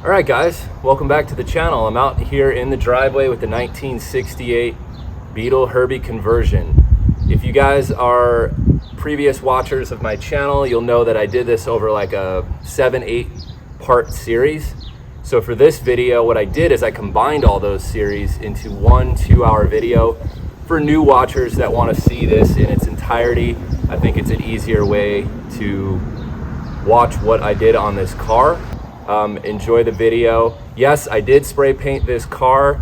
All right, guys, welcome back to the channel. I'm out here in the driveway with the 1968 Beetle Herbie conversion. If you guys are previous watchers of my channel, you'll know that I did this over like a 7-8 part series. So for this video, what I did is I combined all those series into one 2-hour video. For new watchers that want to see this in its entirety, I think it's an easier way to watch what I did on this car. Enjoy the video. Yes, I did spray paint this car.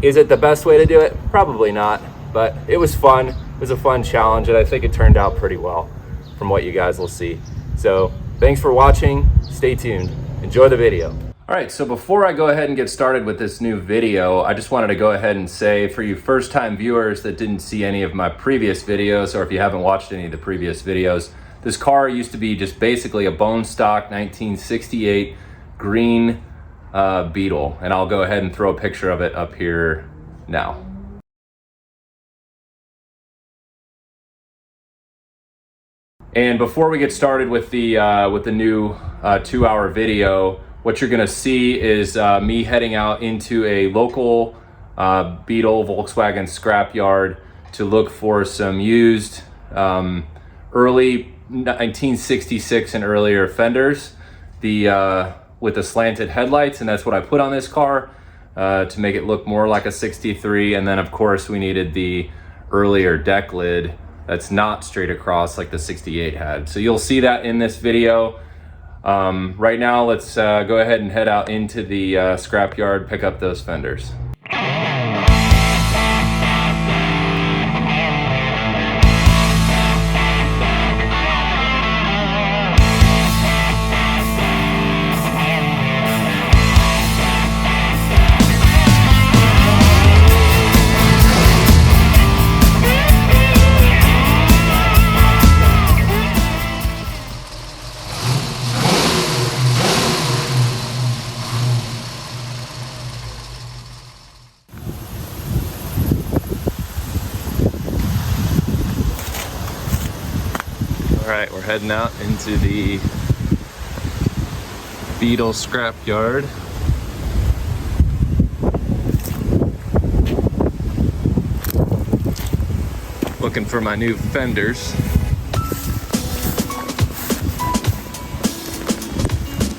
Is it the best way to do it? Probably not, but it was fun. It was a fun challenge, and I think it turned out pretty well from what you guys will see. So thanks for watching. Stay tuned. Enjoy the video. All right, so before I go ahead and get started with this new video, I just wanted to go ahead and say, for you first-time viewers that didn't see any of my previous videos, or if you haven't watched any of the previous videos, this car used to be just basically a bone stock 1968 green Beetle, and I'll go ahead and throw a picture of it up here now. And before we get started with the new 2-hour video, what you're gonna see is me heading out into a local Beetle Volkswagen scrapyard to look for some used early 1966 and earlier fenders, with the slanted headlights, and that's what I put on this car to make it look more like a 63. And then of course we needed the earlier deck lid that's not straight across like the 68 had. So you'll see that in this video. Right now, let's go ahead and head out into the scrapyard, pick up those fenders. All right, we're heading out into the Beetle scrapyard. Looking for my new fenders.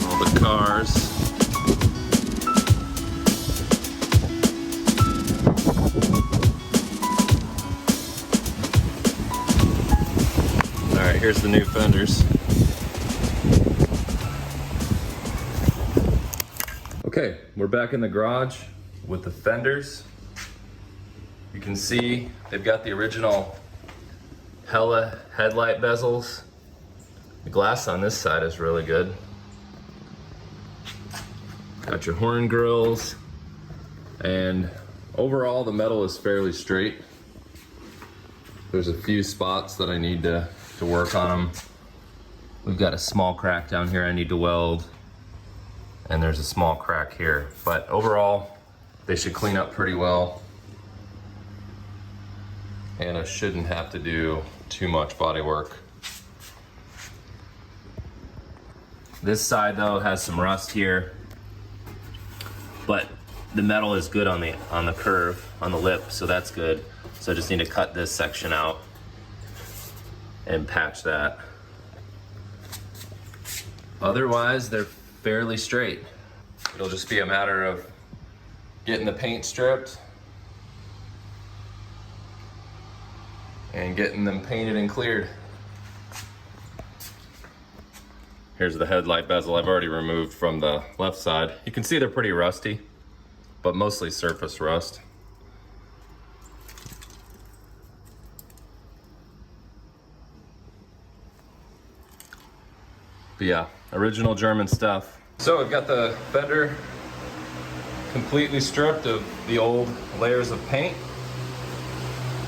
All the cars. Here's the new fenders. Okay, we're back in the garage with the fenders. You can see they've got the original Hella headlight bezels. The glass on this side is really good. Got your horn grills, and overall the metal is fairly straight. There's a few spots that I need to work on them. We've got a small crack down here I need to weld, and there's a small crack here, but overall they should clean up pretty well, and I shouldn't have to do too much body work. This side though has some rust here, but the metal is good on the curve, on the lip, so that's good. So I just need to cut this section out and patch that. Otherwise, they're fairly straight. It'll just be a matter of getting the paint stripped and getting them painted and cleared. Here's the headlight bezel I've already removed from the left side. You can see they're pretty rusty, but mostly surface rust. But yeah, original German stuff. So we've got the fender completely stripped of the old layers of paint.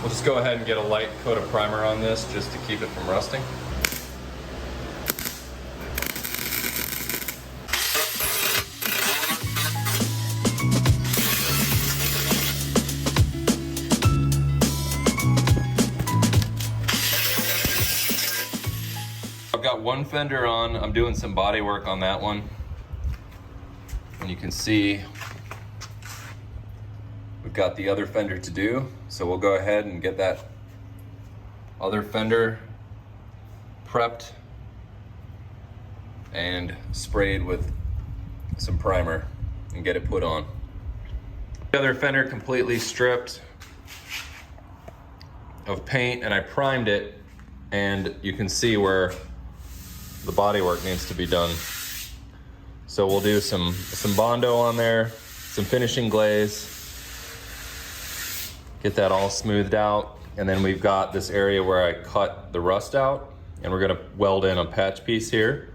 We'll just go ahead and get a light coat of primer on this just to keep it from rusting. I've got one fender on. I'm doing some body work on that one. And you can see we've got the other fender to do. So we'll go ahead and get that other fender prepped and sprayed with some primer and get it put on. The other fender completely stripped of paint, and I primed it, and you can see where the bodywork needs to be done. So we'll do some Bondo on there, some finishing glaze, get that all smoothed out, and then we've got this area where I cut the rust out, and we're gonna weld in a patch piece here,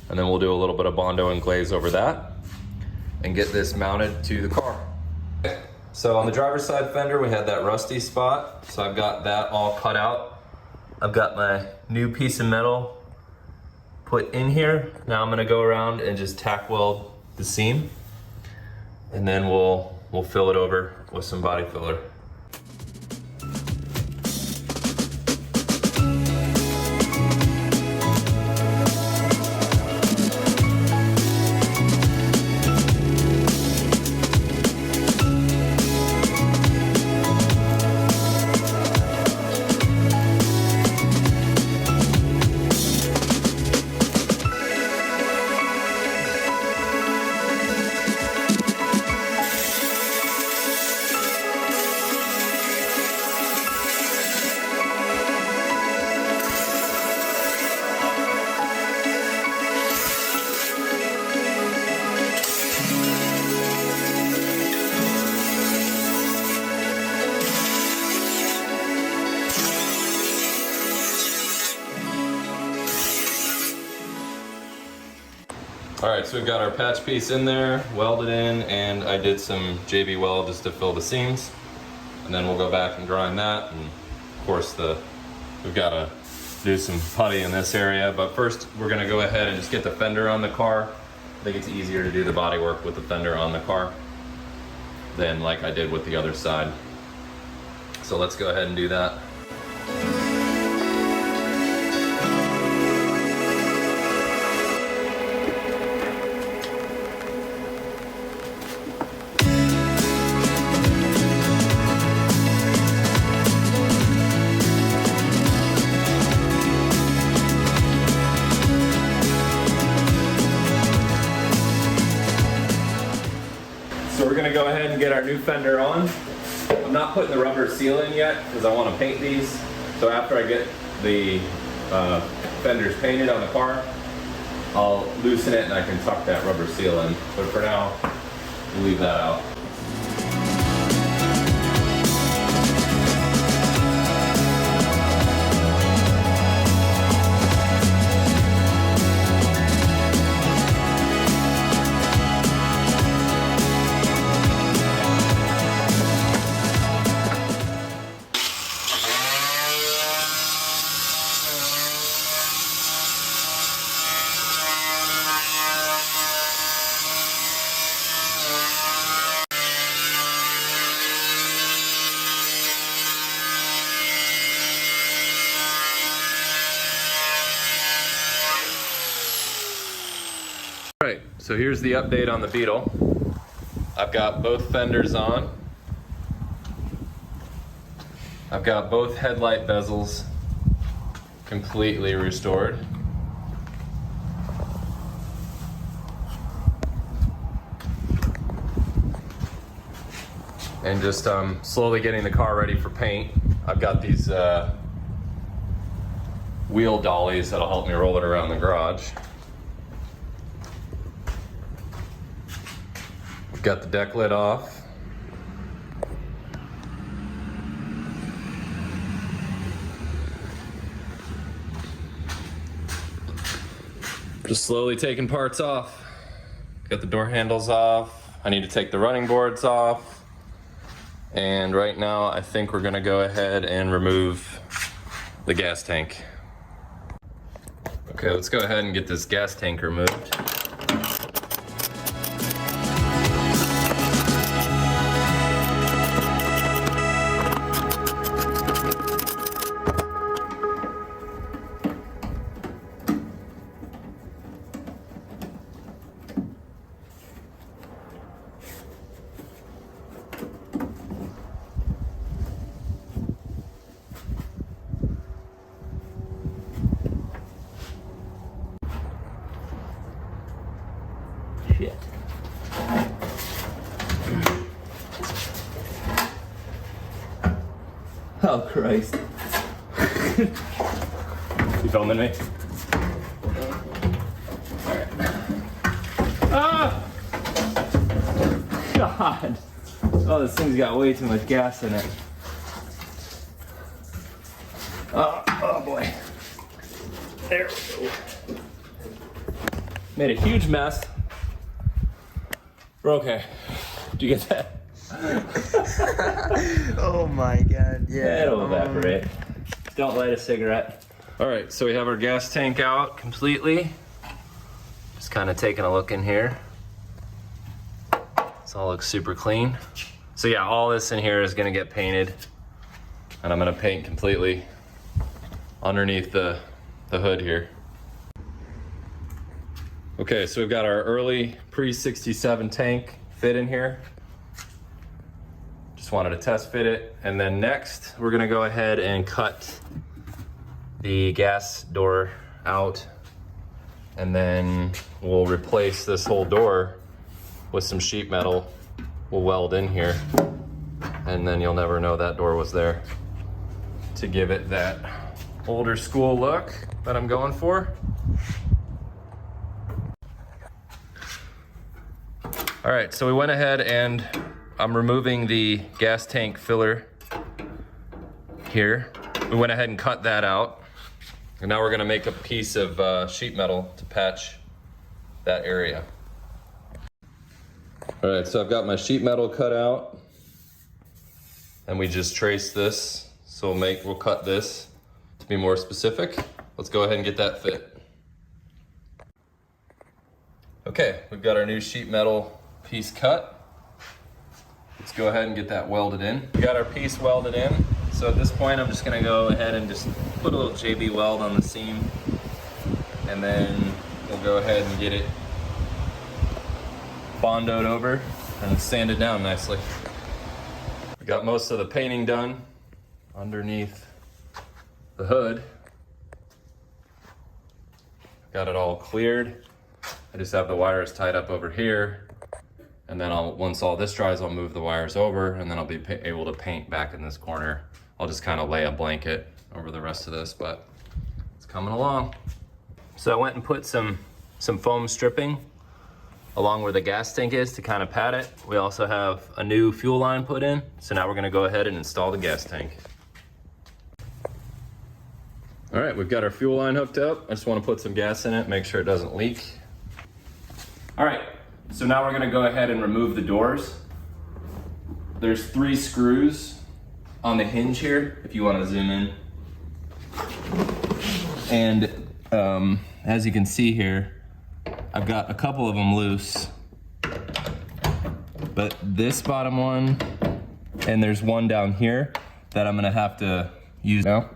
and then we'll do a little bit of Bondo and glaze over that and get this mounted to the car. So on the driver's side fender, we had that rusty spot. So I've got that all cut out. I've got my new piece of metal put in here. Now I'm gonna go around and just tack weld the seam, and then we'll fill it over with some body filler. All right, so we've got our patch piece in there, welded in, and I did some JB weld just to fill the seams. And then we'll go back and grind that. And of course, we've got to do some putty in this area. But first, we're gonna go ahead and just get the fender on the car. I think it's easier to do the body work with the fender on the car than like I did with the other side. So let's go ahead and do that. So we're gonna go ahead and get our new fender on. I'm not putting the rubber seal in yet because I want to paint these. So after I get the fenders painted on the car, I'll loosen it and I can tuck that rubber seal in. But for now, we'll leave that out. Right, so here's the update on the Beetle. I've got both fenders on. I've got both headlight bezels completely restored. And just slowly getting the car ready for paint. I've got these wheel dollies that'll help me roll it around the garage. Got the deck lid off. Just slowly taking parts off. Got the door handles off. I need to take the running boards off. And right now I think we're gonna go ahead and remove the gas tank. Okay, let's go ahead and get this gas tank removed. Oh, Christ. You filming me? Alright. Ah! God. Oh, this thing's got way too much gas in it. Oh boy. There we go. Made a huge mess. We're okay. Did you get that? Oh my god, yeah. It'll evaporate. Don't light a cigarette. All right, so we have our gas tank out completely. Just kind of taking a look in here. This all looks super clean. So yeah, all this in here is gonna get painted, and I'm gonna paint completely underneath the hood here. Okay, so we've got our early pre-67 tank fit in here. Just wanted to test fit it. And then next, we're gonna go ahead and cut the gas door out, and then we'll replace this whole door with some sheet metal. We'll weld in here, and then you'll never know that door was there, to give it that older school look that I'm going for. All right, so we went ahead and I'm removing the gas tank filler here. We went ahead and cut that out. And now we're gonna make a piece of sheet metal to patch that area. All right, so I've got my sheet metal cut out, and we just trace this. So we'll cut this to be more specific. Let's go ahead and get that fit. Okay, we've got our new sheet metal piece cut. Let's go ahead and get that welded in. We got our piece welded in. So at this point, I'm just gonna go ahead and just put a little JB weld on the seam, and then we'll go ahead and get it bondoed over and sanded down nicely. We got most of the painting done underneath the hood. Got it all cleared. I just have the wires tied up over here. And then once all this dries, I'll move the wires over, and then I'll be able to paint back in this corner. I'll just kind of lay a blanket over the rest of this, but it's coming along. So I went and put some foam stripping along where the gas tank is to kind of pad it. We also have a new fuel line put in. So now we're gonna go ahead and install the gas tank. All right, we've got our fuel line hooked up. I just wanna put some gas in it, make sure it doesn't leak. All right. So now we're gonna go ahead and remove the doors. There's 3 screws on the hinge here, if you wanna zoom in. And as you can see here, I've got a couple of them loose. But this bottom one, and there's one down here that I'm gonna have to use now.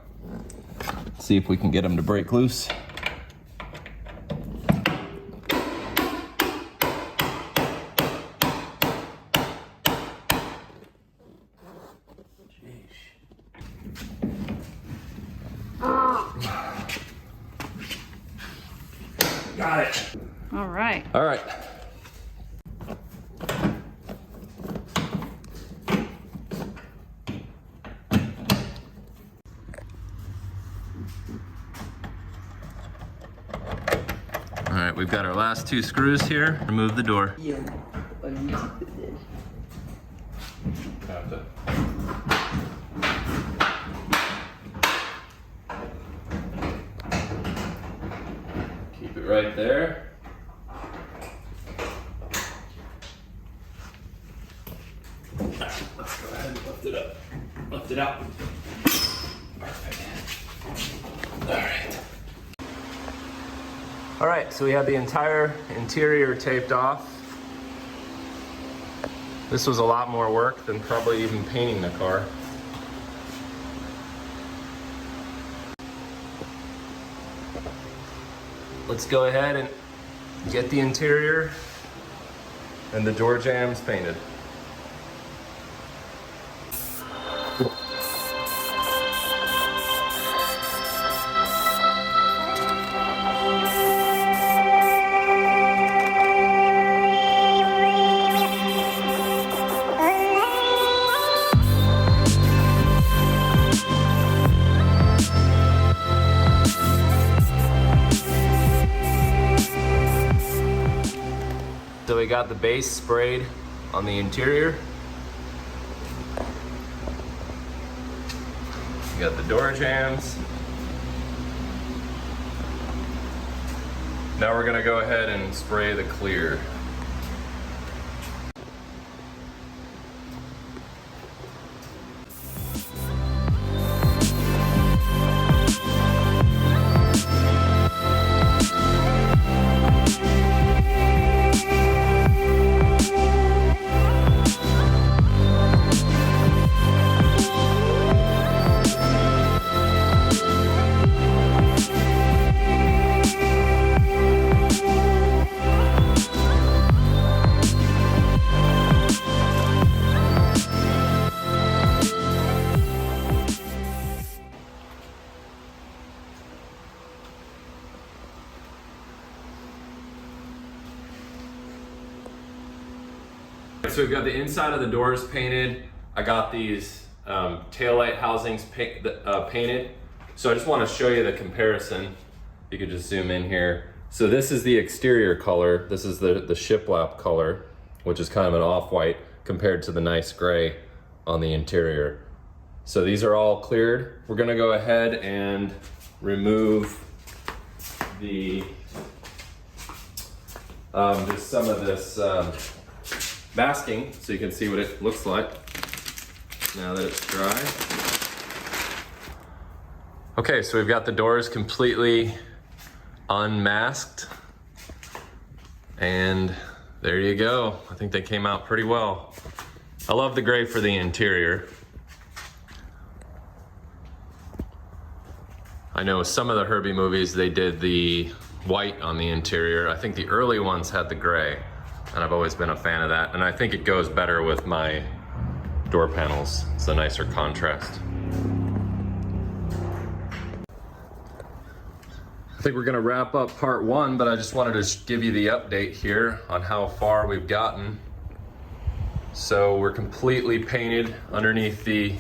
See if we can get them to break loose. Got it. All right. All right. All right, we've got our last 2 screws here. Remove the door. Yeah. Keep it right there. Let's go ahead and lift it up. Lift it out. Perfect. All right. All right, so we have the entire interior taped off. This was a lot more work than probably even painting the car. Let's go ahead and get the interior and the door jambs painted. got the base sprayed on the interior. We got the door jambs. Now we're gonna go ahead and spray the clear. So we've got the inside of the doors painted. I got these taillight housings painted. So I just want to show you the comparison. You could just zoom in here. So this is the exterior color. This is the Shiplap color, which is kind of an off-white compared to the nice gray on the interior. So these are all cleared. We're gonna go ahead and remove the just some of this masking so you can see what it looks like now that it's dry. Okay, so we've got the doors completely unmasked, and there you go. I think they came out pretty well. I love the gray for the interior. I know some of the Herbie movies, they did the white on the interior. I think the early ones had the gray, and I've always been a fan of that. And I think it goes better with my door panels. It's a nicer contrast. I think we're gonna wrap up part one, but I just wanted to give you the update here on how far we've gotten. So we're completely painted underneath the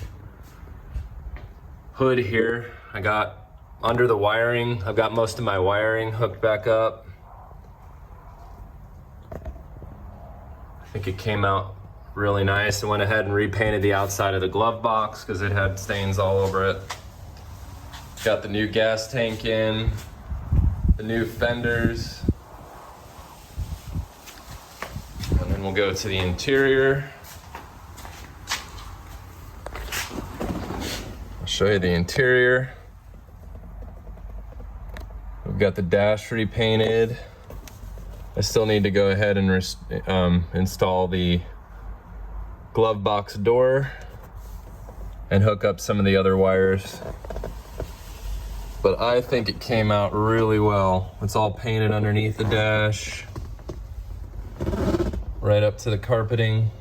hood here. I got under the wiring, I've got most of my wiring hooked back up. I think it came out really nice. I went ahead and repainted the outside of the glove box because it had stains all over it. Got the new gas tank in, the new fenders. And then we'll go to the interior. I'll show you the interior. We've got the dash repainted. I still need to go ahead and install the glove box door and hook up some of the other wires. But I think it came out really well. It's all painted underneath the dash, right up to the carpeting.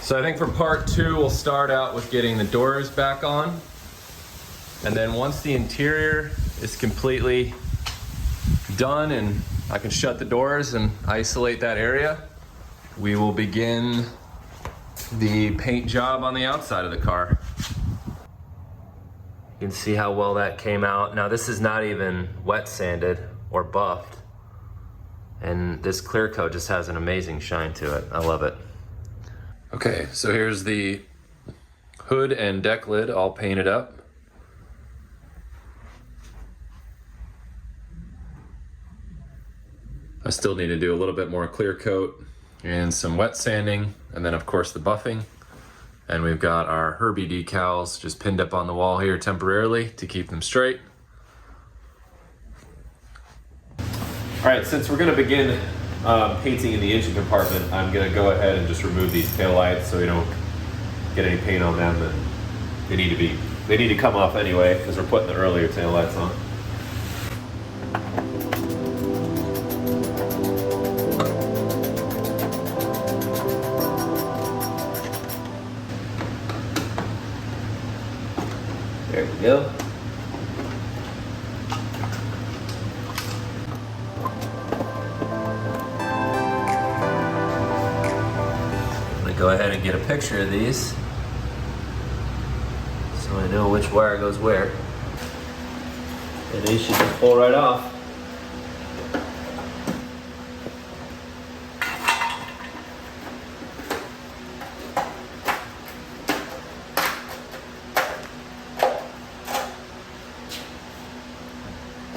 So I think for part two, we'll start out with getting the doors back on. And then once the interior is completely done and I can shut the doors and isolate that area, we will begin the paint job on the outside of the car. You can see how well that came out. Now this is not even wet sanded or buffed. And this clear coat just has an amazing shine to it. I love it. Okay, so here's the hood and deck lid all painted up. I still need to do a little bit more clear coat and some wet sanding, and then of course the buffing. And we've got our Herbie decals just pinned up on the wall here temporarily to keep them straight. All right, since we're gonna begin painting in the engine compartment, I'm gonna go ahead and just remove these tail lights so we don't get any paint on them. And they need to come off anyway because we're putting the earlier tail lights on. There we go. I'm gonna go ahead and get a picture of these so I know which wire goes where. And these should just pull right off.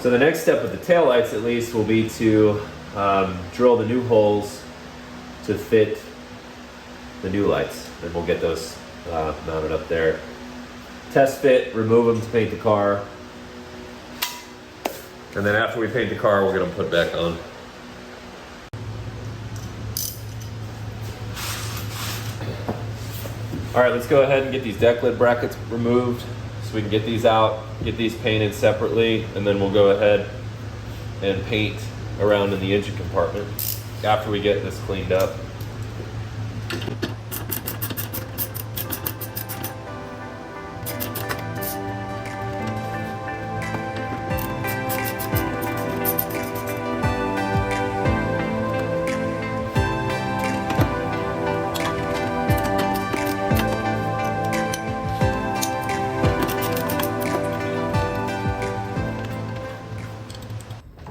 So the next step with the taillights at least will be to drill the new holes to fit the new lights. Then we'll get those mounted up there. Test fit, remove them to paint the car. And then after we paint the car, we'll get them put back on. All right, let's go ahead and get these deck lid brackets removed so we can get these out, get these painted separately, and then we'll go ahead and paint around in the engine compartment after we get this cleaned up.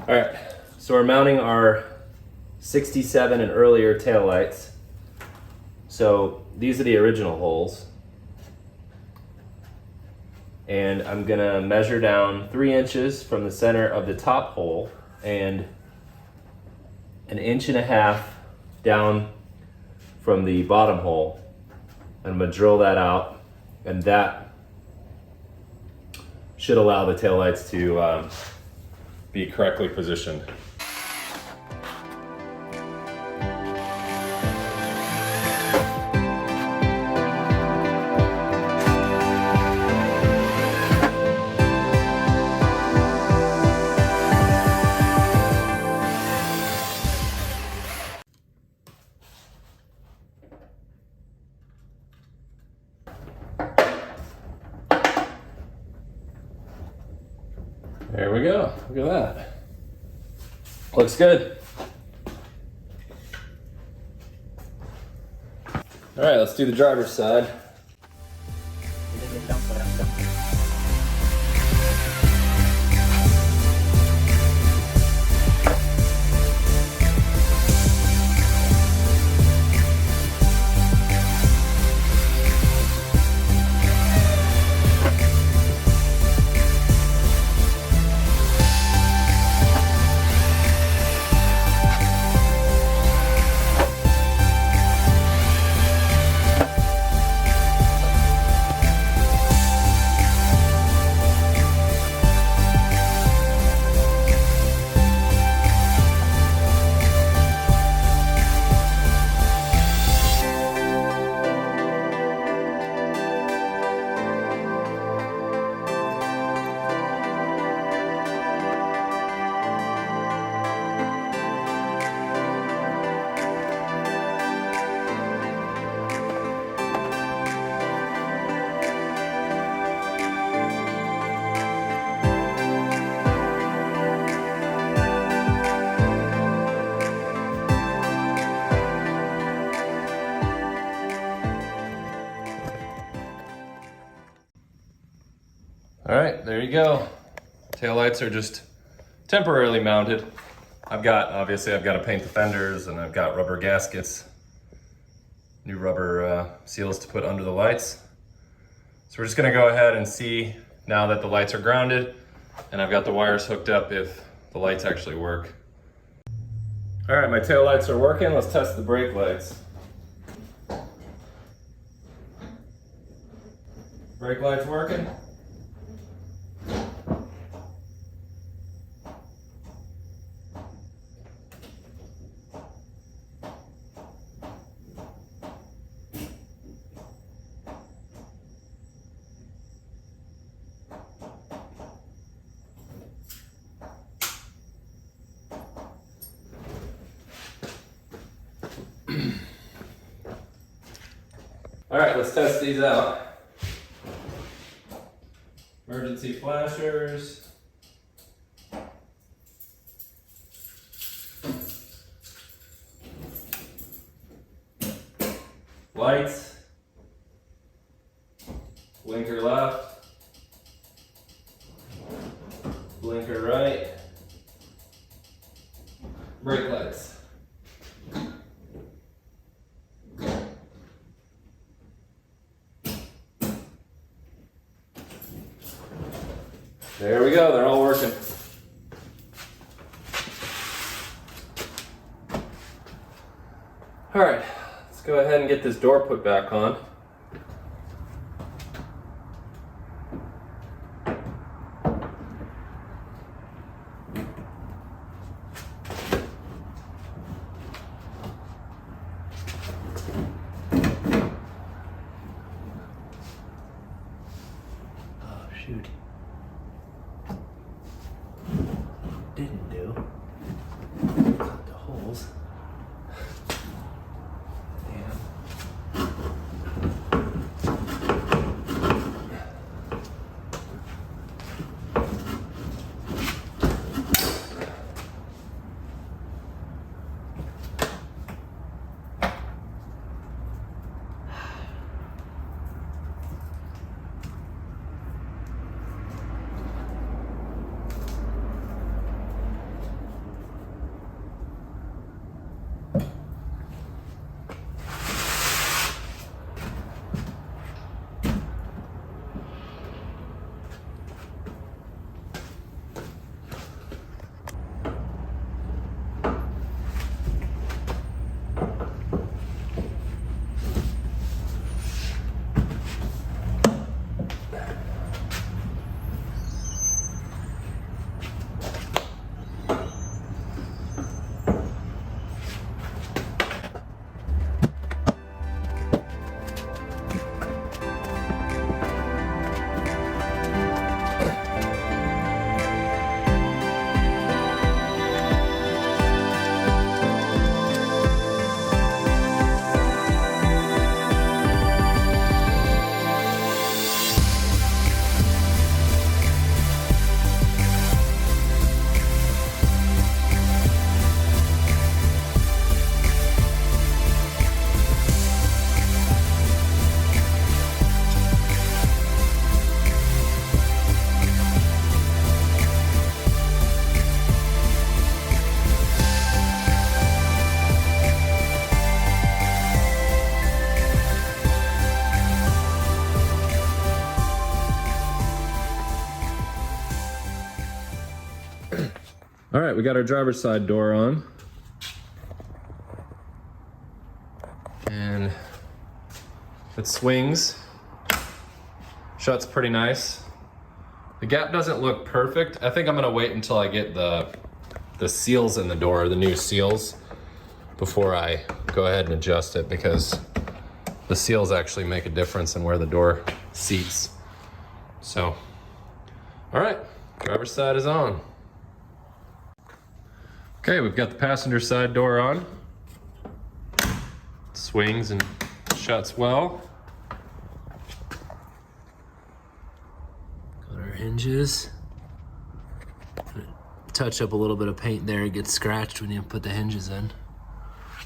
All right, so we're mounting our 67 and earlier taillights. So these are the original holes. And I'm gonna measure down 3 inches from the center of the top hole and 1.5 inches down from the bottom hole. I'm gonna drill that out, and that should allow the taillights to be correctly positioned. There we go. Look at that. Looks good. All right, let's do the driver's side. All right, there you go. Taillights are just temporarily mounted. Obviously I've got to paint the fenders, and I've got rubber gaskets, new rubber seals to put under the lights. So we're just gonna go ahead and see now that the lights are grounded and I've got the wires hooked up if the lights actually work. All right, my tail lights are working. Let's test the brake lights. Brake lights working. All right, let's test these out. Emergency flashers. Lights. Blinker left. blinker right. Brake lights. There we go, they're all working. All right, let's go ahead and get this door put back on. Oh, shoot. Didn't do. Got the holes. All right, we got our driver's side door on. And it swings. Shuts pretty nice. The gap doesn't look perfect. I think I'm gonna wait until I get the seals in the door, the new seals, before I go ahead and adjust it, because the seals actually make a difference in where the door seats. So, all right, driver's side is on. Okay, we've got the passenger side door on. It swings and shuts well. Got our hinges. Touch up a little bit of paint there. It gets scratched when you put the hinges in,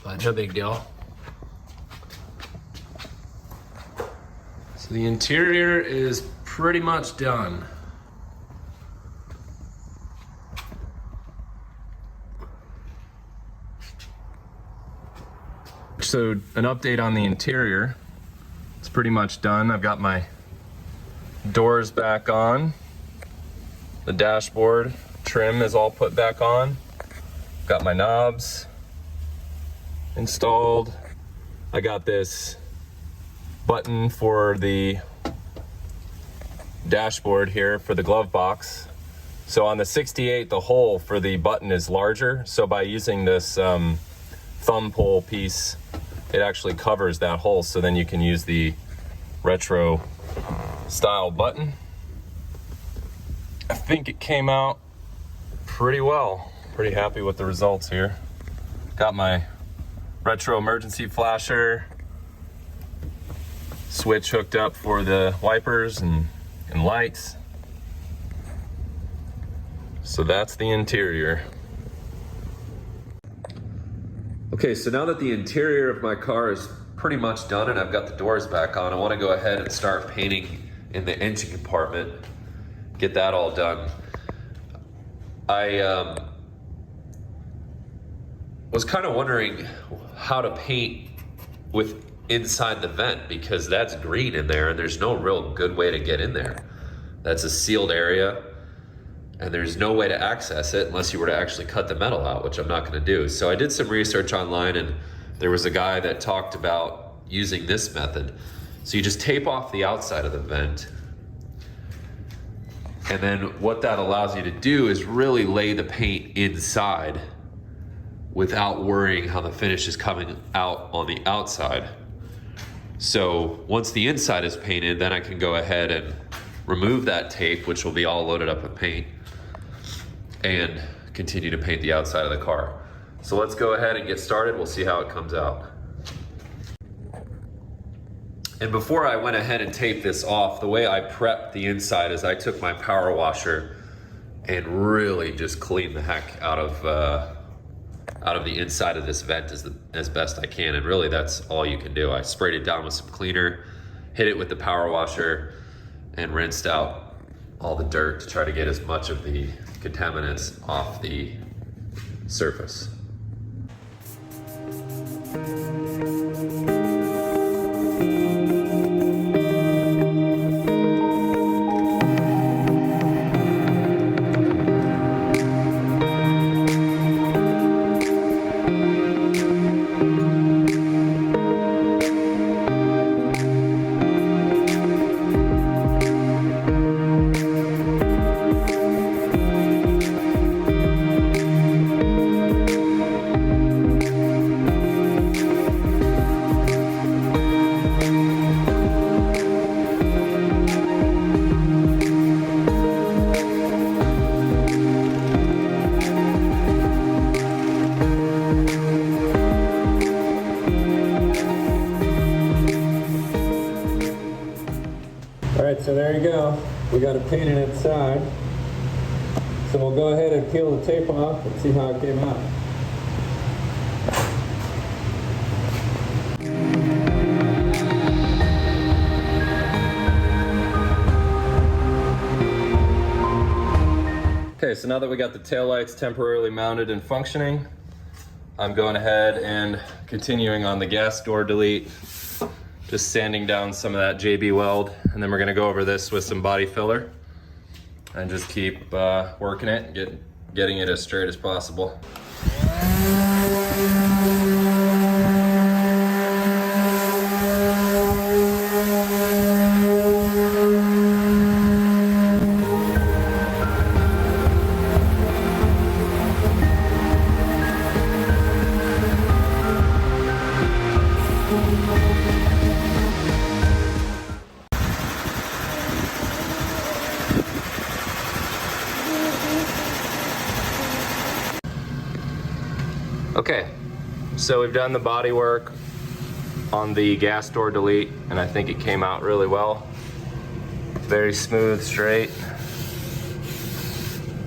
but no big deal. So the interior is pretty much done. So an update on the interior. It's pretty much done. I've got my doors back on. The dashboard trim is all put back on. Got my knobs installed. I got this button for the dashboard here for the glove box. So on the 68, the hole for the button is larger. So by using this thumb pull piece, it actually covers that hole, so then you can use the retro style button. I think it came out pretty well. Pretty happy with the results here. Got my retro emergency flasher switch hooked up for the wipers and lights. So that's the interior. Okay, so now that the interior of my car is pretty much done and I've got the doors back on, I want to go ahead and start painting in the engine compartment, get that all done. I was kind of wondering how to paint with inside the vent, because that's green in there and there's no real good way to get in there. That's a sealed area and there's no way to access it unless you were to actually cut the metal out, which I'm not going to do. So I did some research online, and there was a guy that talked about using this method. So you just tape off the outside of the vent, and then what that allows you to do is really lay the paint inside without worrying how the finish is coming out on the outside. So once the inside is painted, then I can go ahead and remove that tape, which will be all loaded up with paint, and continue to paint the outside of the car. So let's go ahead and get started. We'll see how it comes out. And before I went ahead and taped this off, the way I prepped the inside is I took my power washer and really just cleaned the heck out of the inside of this vent as best I can. And really that's all you can do. I sprayed it down with some cleaner, hit it with the power washer, and rinsed out all the dirt to try to get as much of the contaminants off the surface. So there you go. We got it painted inside. So we'll go ahead and peel the tape off and see how it came out. Okay, so now that we got the taillights temporarily mounted and functioning, I'm going ahead and continuing on the gas door delete. Just sanding down some of that JB weld, and then we're gonna go over this with some body filler and just keep working it and getting it as straight as possible. Okay, so we've done the body work on the gas door delete, and I think it came out really well. Very smooth, straight.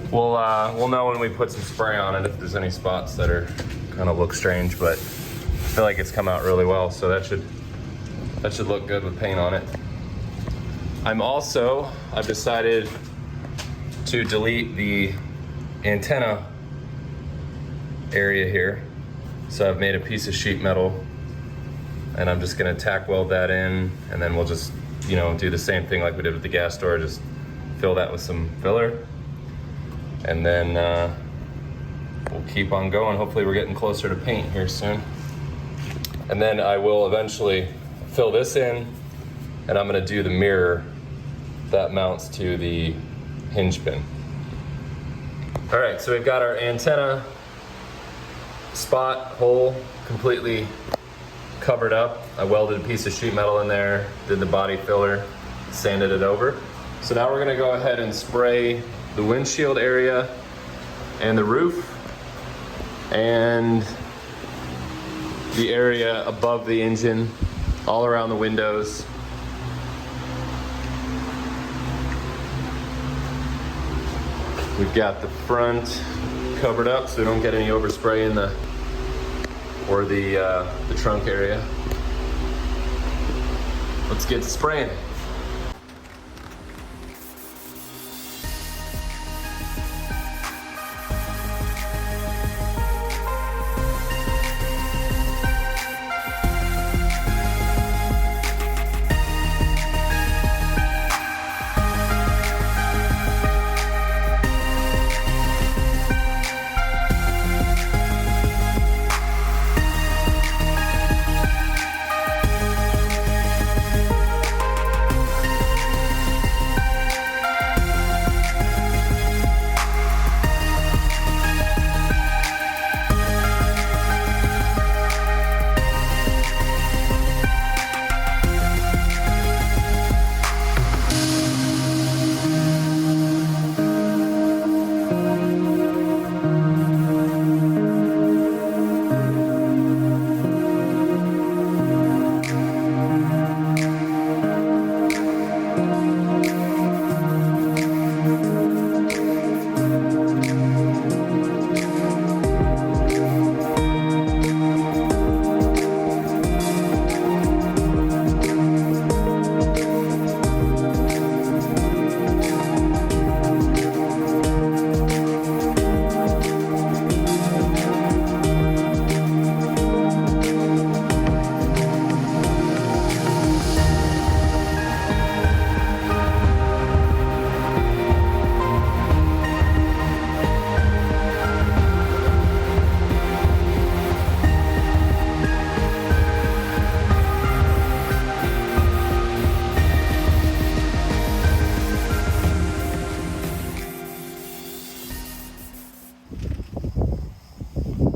We'll know when we put some spray on it if there's any spots that are kind of look strange, but I feel like it's come out really well, so that should look good with paint on it. I've decided to delete the antenna area here. So I've made a piece of sheet metal, and I'm just gonna tack weld that in, and then we'll just, do the same thing like we did with the gas door, just fill that with some filler, and then we'll keep on going. Hopefully we're getting closer to paint here soon. And then I will eventually fill this in, and I'm gonna do the mirror that mounts to the hinge pin. All right, so we've got our antenna spot hole completely covered up. I welded a piece of sheet metal in there, did the body filler, sanded it over. So now we're gonna go ahead and spray the windshield area and the roof and the area above the engine, all around the windows. We've got the front covered up so we don't get any overspray in the trunk area. Let's get to spraying.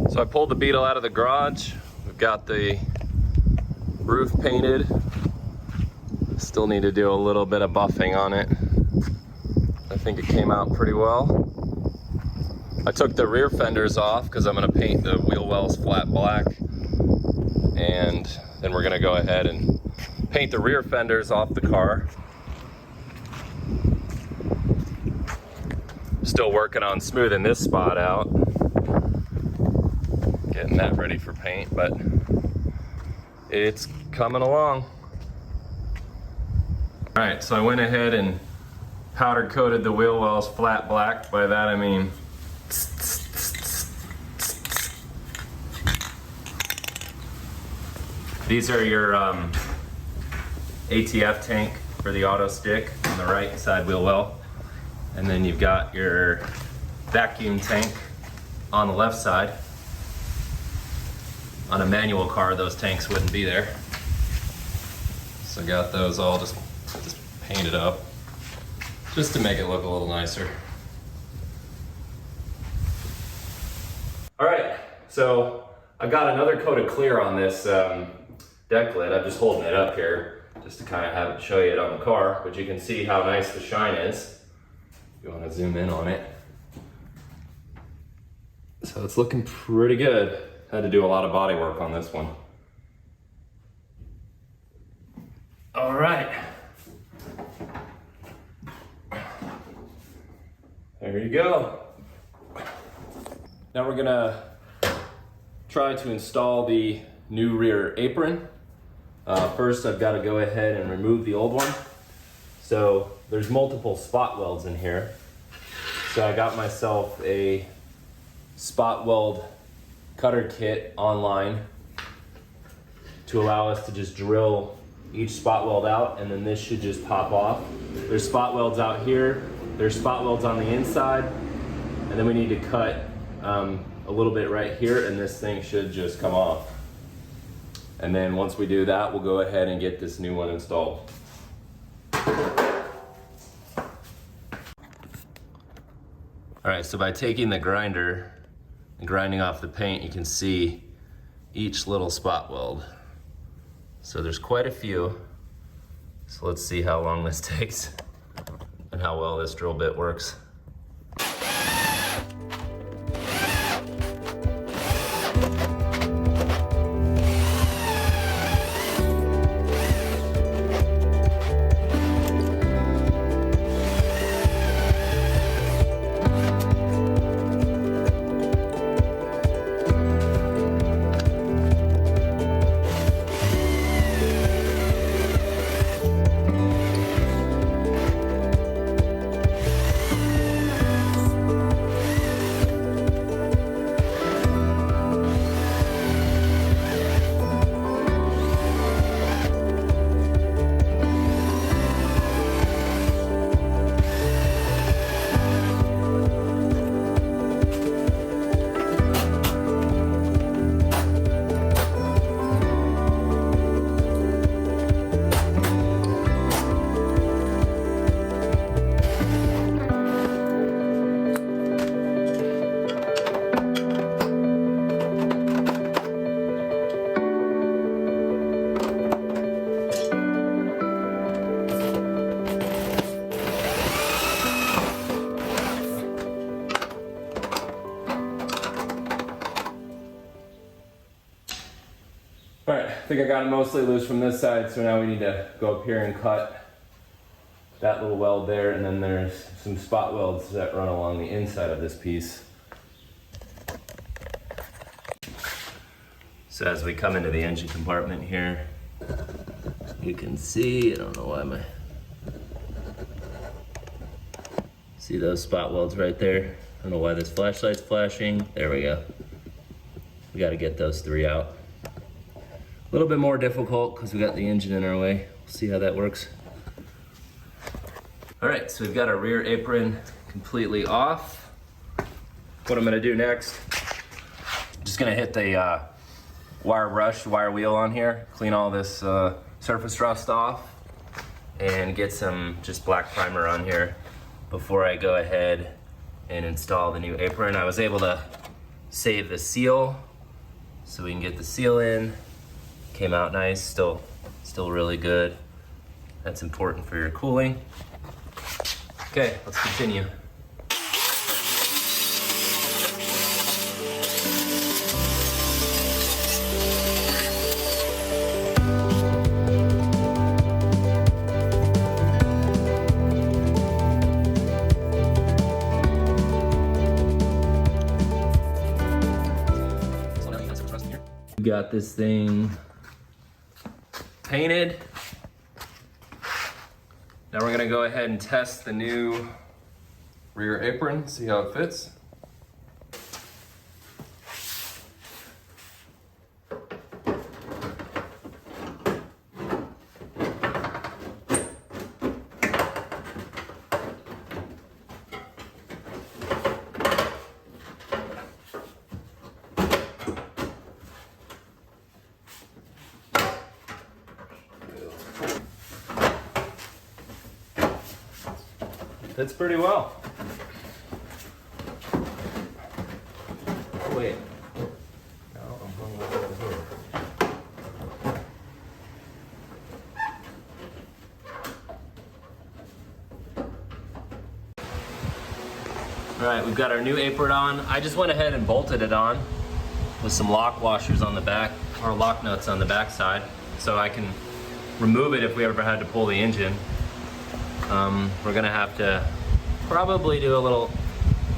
So I pulled the Beetle out of the garage. We've got the roof painted. Still need to do a little bit of buffing on it. I think it came out pretty well. I took the rear fenders off because I'm going to paint the wheel wells flat black. And then we're going to go ahead and paint the rear fenders off the car. Still working on smoothing this spot out. Getting that ready for paint, but it's coming along. All right, so I went ahead and powder coated the wheel wells flat black. By that I mean these are your ATF tank for the auto stick on the right side wheel well. And then you've got your vacuum tank on the left side. On a manual car, those tanks wouldn't be there. So I got those all just painted up, just to make it look a little nicer. All right, so I got another coat of clear on this deck lid. I'm just holding it up here, just to kind of have it show you it on the car, but you can see how nice the shine is. If you want to zoom in on it. So it's looking pretty good. Had to do a lot of body work on this one. All right. There you go. Now we're gonna try to install the new rear apron. First, I've got to go ahead and remove the old one. So there's multiple spot welds in here. So I got myself a spot weld cutter kit online to allow us to just drill each spot weld out, and then this should just pop off. There's spot welds out here, there's spot welds on the inside, and then we need to cut a little bit right here, and this thing should just come off. And then once we do that, we'll go ahead and get this new one installed. All right, so by taking the grinder and grinding off the paint, you can see each little spot weld. So there's quite a few. So let's see how long this takes and how well this drill bit works. All right, I think I got it mostly loose from this side, so now we need to go up here and cut that little weld there, and then there's some spot welds that run along the inside of this piece. So as we come into the engine compartment here, you can see, I don't know why see those spot welds right there? I don't know why this flashlight's flashing. There we go. We got to get those three out. A little bit more difficult because we got the engine in our way. We'll see how that works. All right, so we've got our rear apron completely off. What I'm gonna do next, I'm just gonna hit the wire wheel on here, clean all this surface rust off, and get some just black primer on here before I go ahead and install the new apron. I was able to save the seal so we can get the seal in. Came out nice, still really good. That's important for your cooling. Okay, let's continue. Got this thing painted. Now we're gonna go ahead and test the new rear apron, see how it fits. Fits pretty well. Wait. No, I'm going over here. All right, we've got our new apron on. I just went ahead and bolted it on with some lock washers on the back, or lock nuts on the back side, so I can remove it if we ever had to pull the engine. We're gonna have to probably do a little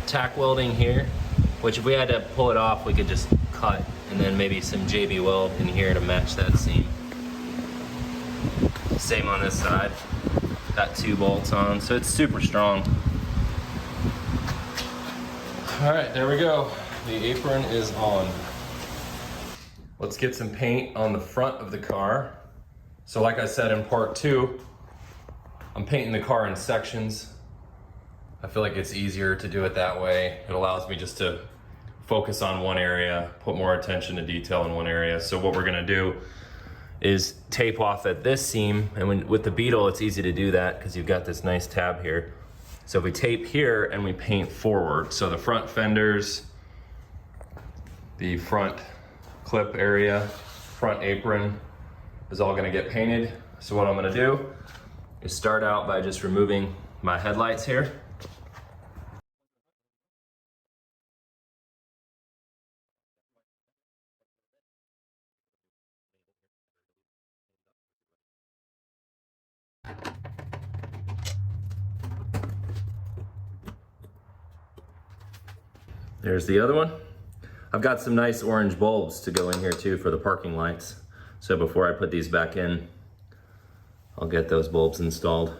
tack welding here, which if we had to pull it off, we could just cut, and then maybe some JB weld in here to match that seam. Same on this side. Got 2 bolts on, so it's super strong. All right, there we go. The apron is on. Let's get some paint on the front of the car. So like I said in part 2, I'm painting the car in sections. I feel like it's easier to do it that way. It allows me just to focus on one area, put more attention to detail in one area. So what we're gonna do is tape off at this seam, and with the Beetle, it's easy to do that because you've got this nice tab here. So if we tape here and we paint forward, so the front fenders, the front clip area, front apron is all gonna get painted. So what I'm gonna do is start out by just removing my headlights here. There's the other one. I've got some nice orange bulbs to go in here too for the parking lights. So before I put these back in, I'll get those bulbs installed.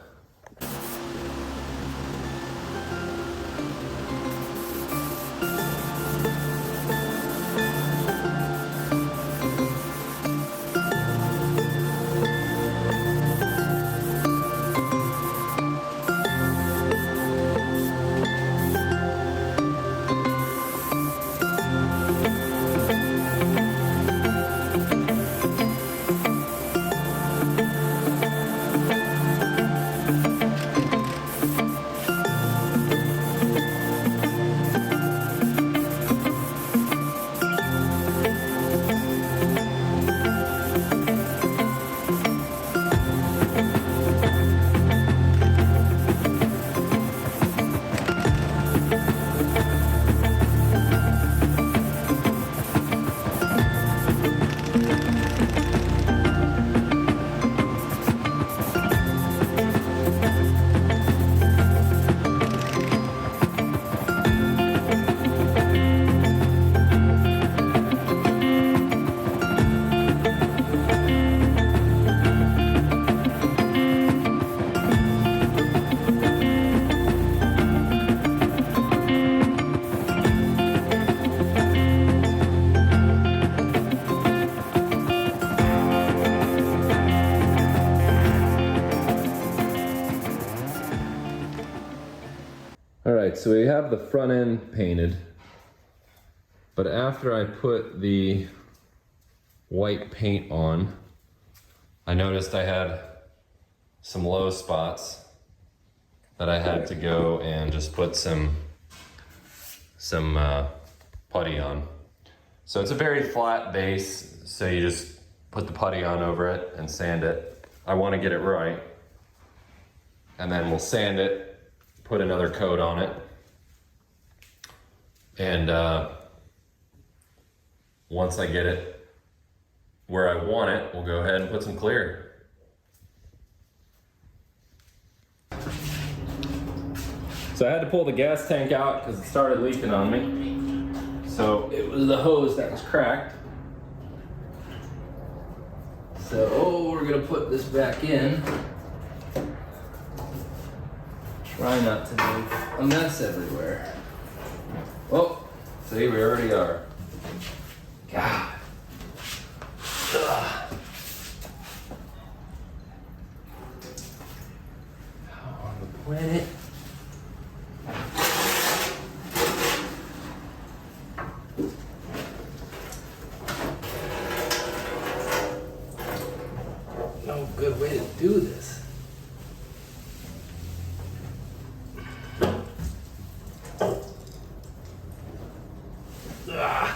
All right, so we have the front end painted, but after I put the white paint on, I noticed I had some low spots that I had to go and just put some some putty on. So it's a very flat base, so you just put the putty on over it and sand it. I want to get it right. And then we'll sand it, put another coat on it. And once I get it where I want it, we'll go ahead and put some clear. So I had to pull the gas tank out because it started leaking on me. So it was the hose that was cracked. So we're gonna put this back in. Try not to make a mess everywhere. Oh, see, we already are. God. Ugh. How on the planet? No good way to do this. Ugh.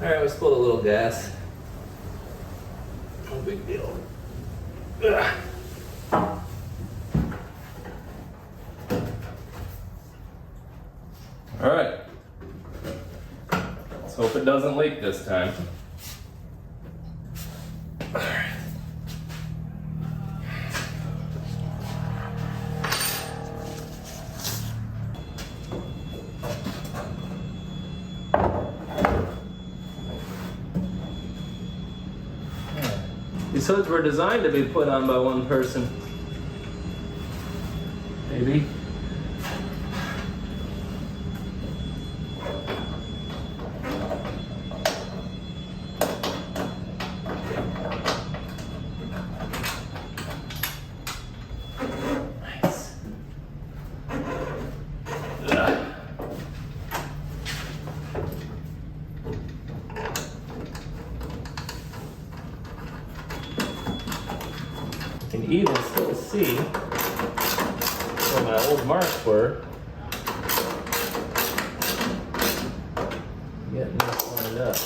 All right, we spilled a little gas. No big deal. Ugh. All right. Let's hope it doesn't leak this time. All right. These hoods were designed to be put on by one person. Maybe. Nice. Ugh. You can even still see where my old marks were. Getting this lined up.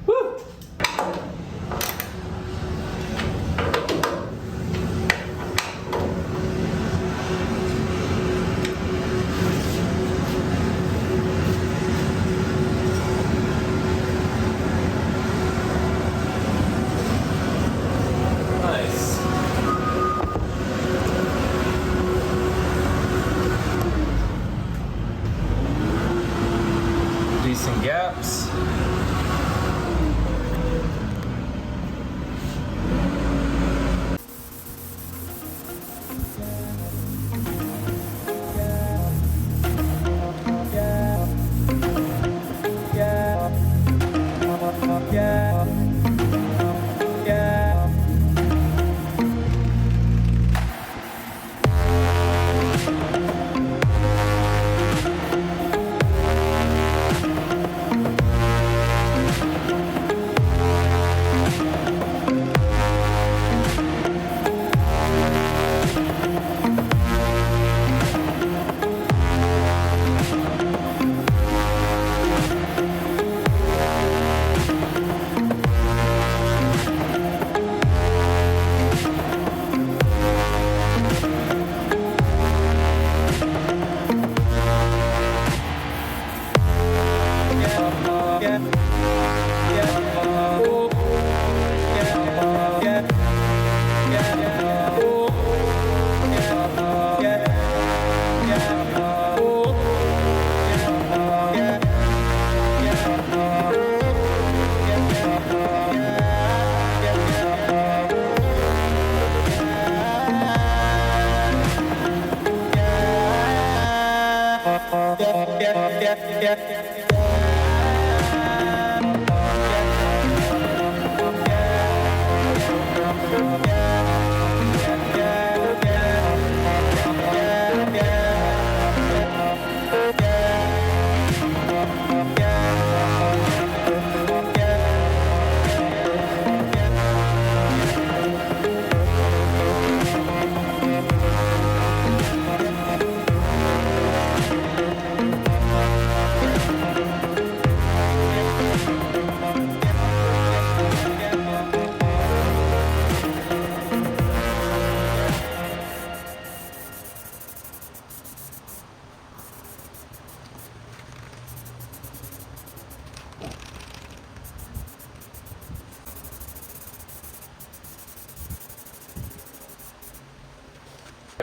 Woo! Nice. Decent gaps.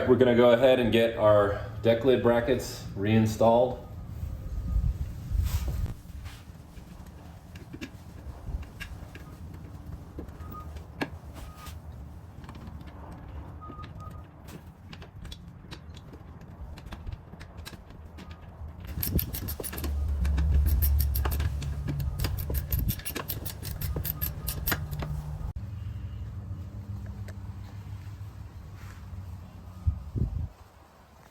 right, we're gonna go ahead and get our deck lid brackets reinstalled.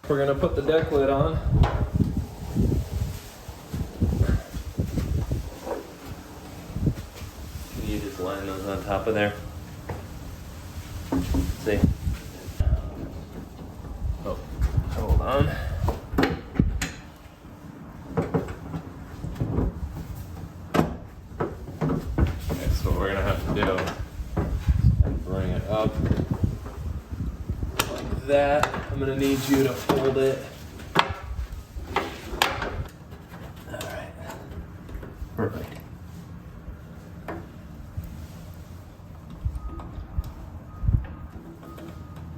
We're gonna put the deck lid on. Can you just line those on top of there? See? Oh, hold on. Okay, so what we're gonna have to do is bring it up like that. I'm gonna need you to hold it. All right, perfect.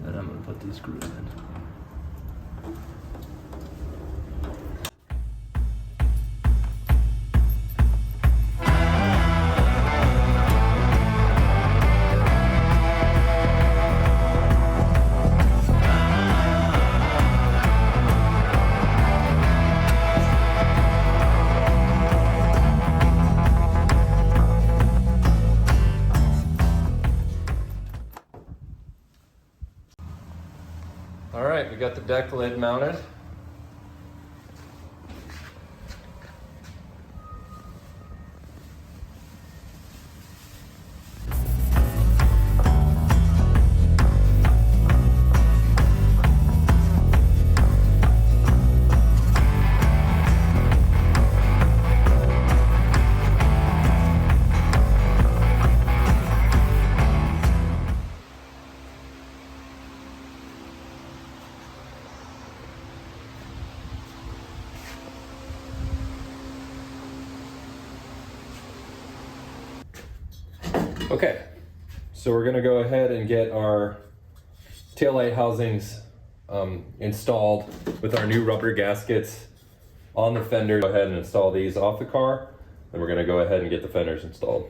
Then I'm gonna put these screws in. All right, we got the deck lid mounted. Okay, so we're gonna go ahead and get our taillight housings installed with our new rubber gaskets on the fender. Go ahead and install these off the car, and we're gonna go ahead and get the fenders installed.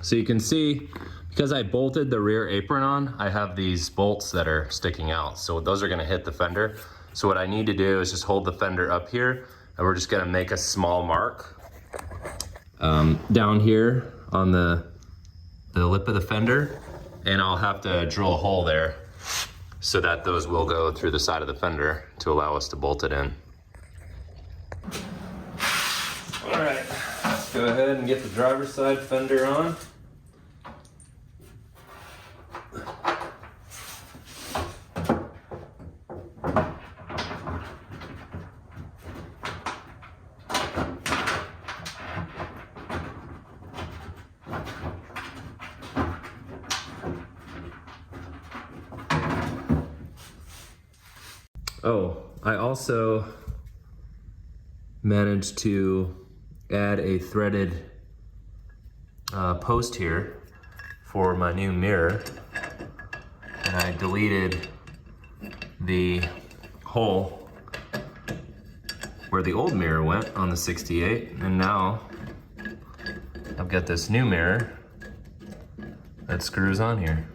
So you can see, because I bolted the rear apron on, I have these bolts that are sticking out. So those are gonna hit the fender. So what I need to do is just hold the fender up here, and we're just gonna make a small mark down here on the lip of the fender, and I'll have to drill a hole there so that those will go through the side of the fender to allow us to bolt it in. All right, let's go ahead and get the driver's side fender on. Oh, I also managed to add a threaded post here for my new mirror, and I deleted the hole where the old mirror went on the 68, and now I've got this new mirror that screws on here.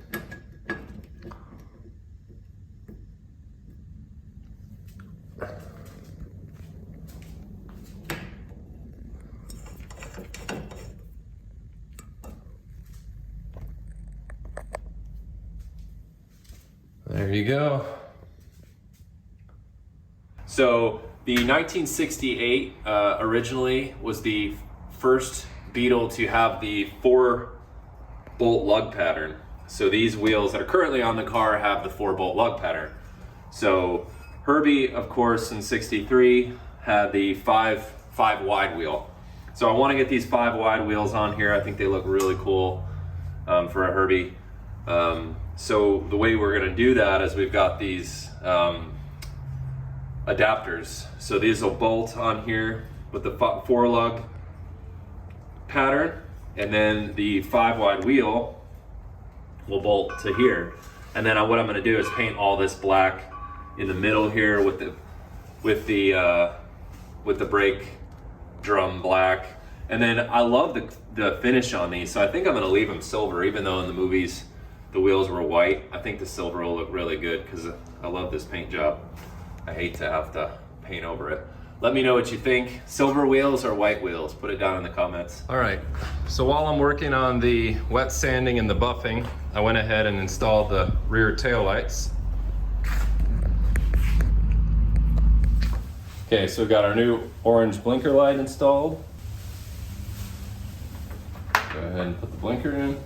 There you go. So the 1968 originally was the first Beetle to have the 4-bolt lug pattern. So these wheels that are currently on the car have the 4-bolt lug pattern. So Herbie, of course, in 63 had the 5 wide wheel. So I want to get these 5 wide wheels on here. I think they look really cool for a Herbie. So the way we're going to do that is we've got these adapters. So these will bolt on here with the 4 lug pattern, and then the 5 wide wheel will bolt to here. And then what I'm going to do is paint all this black in the middle here with the brake drum black. And then I love the finish on these, so I think I'm going to leave them silver, even though in the movies the wheels were white. I think the silver will look really good because I love this paint job. I hate to have to paint over it. Let me know what you think. Silver wheels or white wheels? Put it down in the comments. All right, so while I'm working on the wet sanding and the buffing, I went ahead and installed the rear tail lights. Okay, so we've got our new orange blinker light installed. Go ahead and put the blinker in.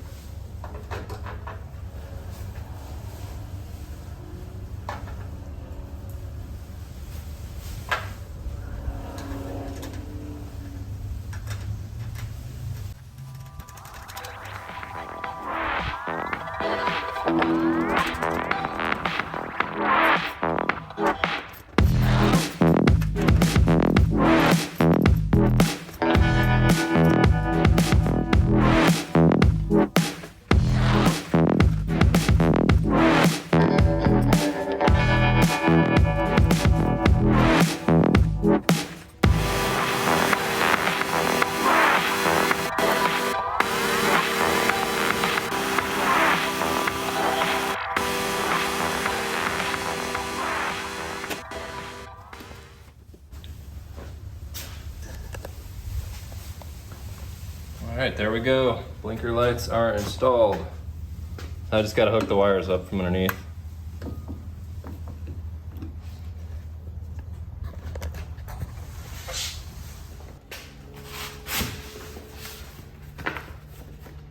All right, there we go. Blinker lights are installed. I just gotta hook the wires up from underneath.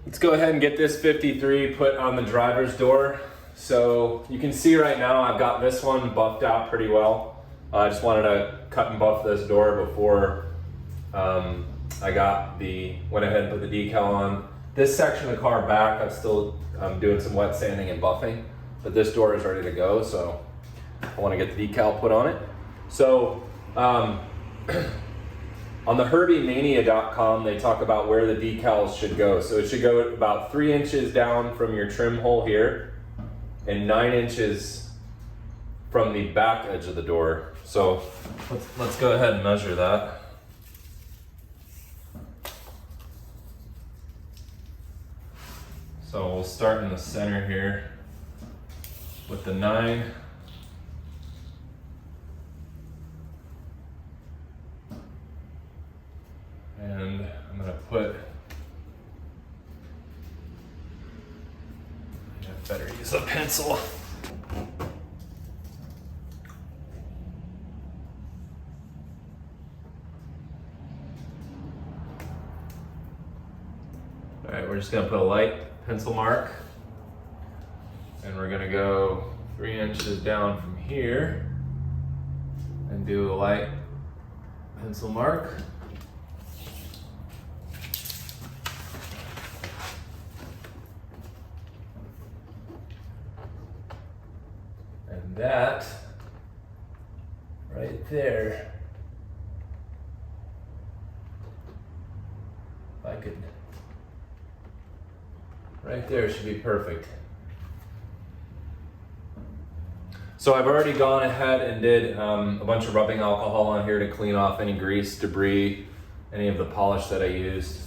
Let's go ahead and get this 53 put on the driver's door. So you can see right now I've got this one buffed out pretty well. I just wanted to cut and buff this door before I went ahead and put the decal on. This section of the car back, I'm still doing some wet sanding and buffing, but this door is ready to go, so I want to get the decal put on it. So on the HerbieMania.com, they talk about where the decals should go. So it should go about 3 inches down from your trim hole here and 9 inches from the back edge of the door. So let's go ahead and measure that. So we'll start in the center here with the 9. And I'm gonna put, I better use a pencil. All right, we're just gonna put a light pencil mark, and we're gonna go 3 inches down from here and do a light pencil mark. And that right there, if I could, right there should be perfect. So I've already gone ahead and did a bunch of rubbing alcohol on here to clean off any grease, debris, any of the polish that I used.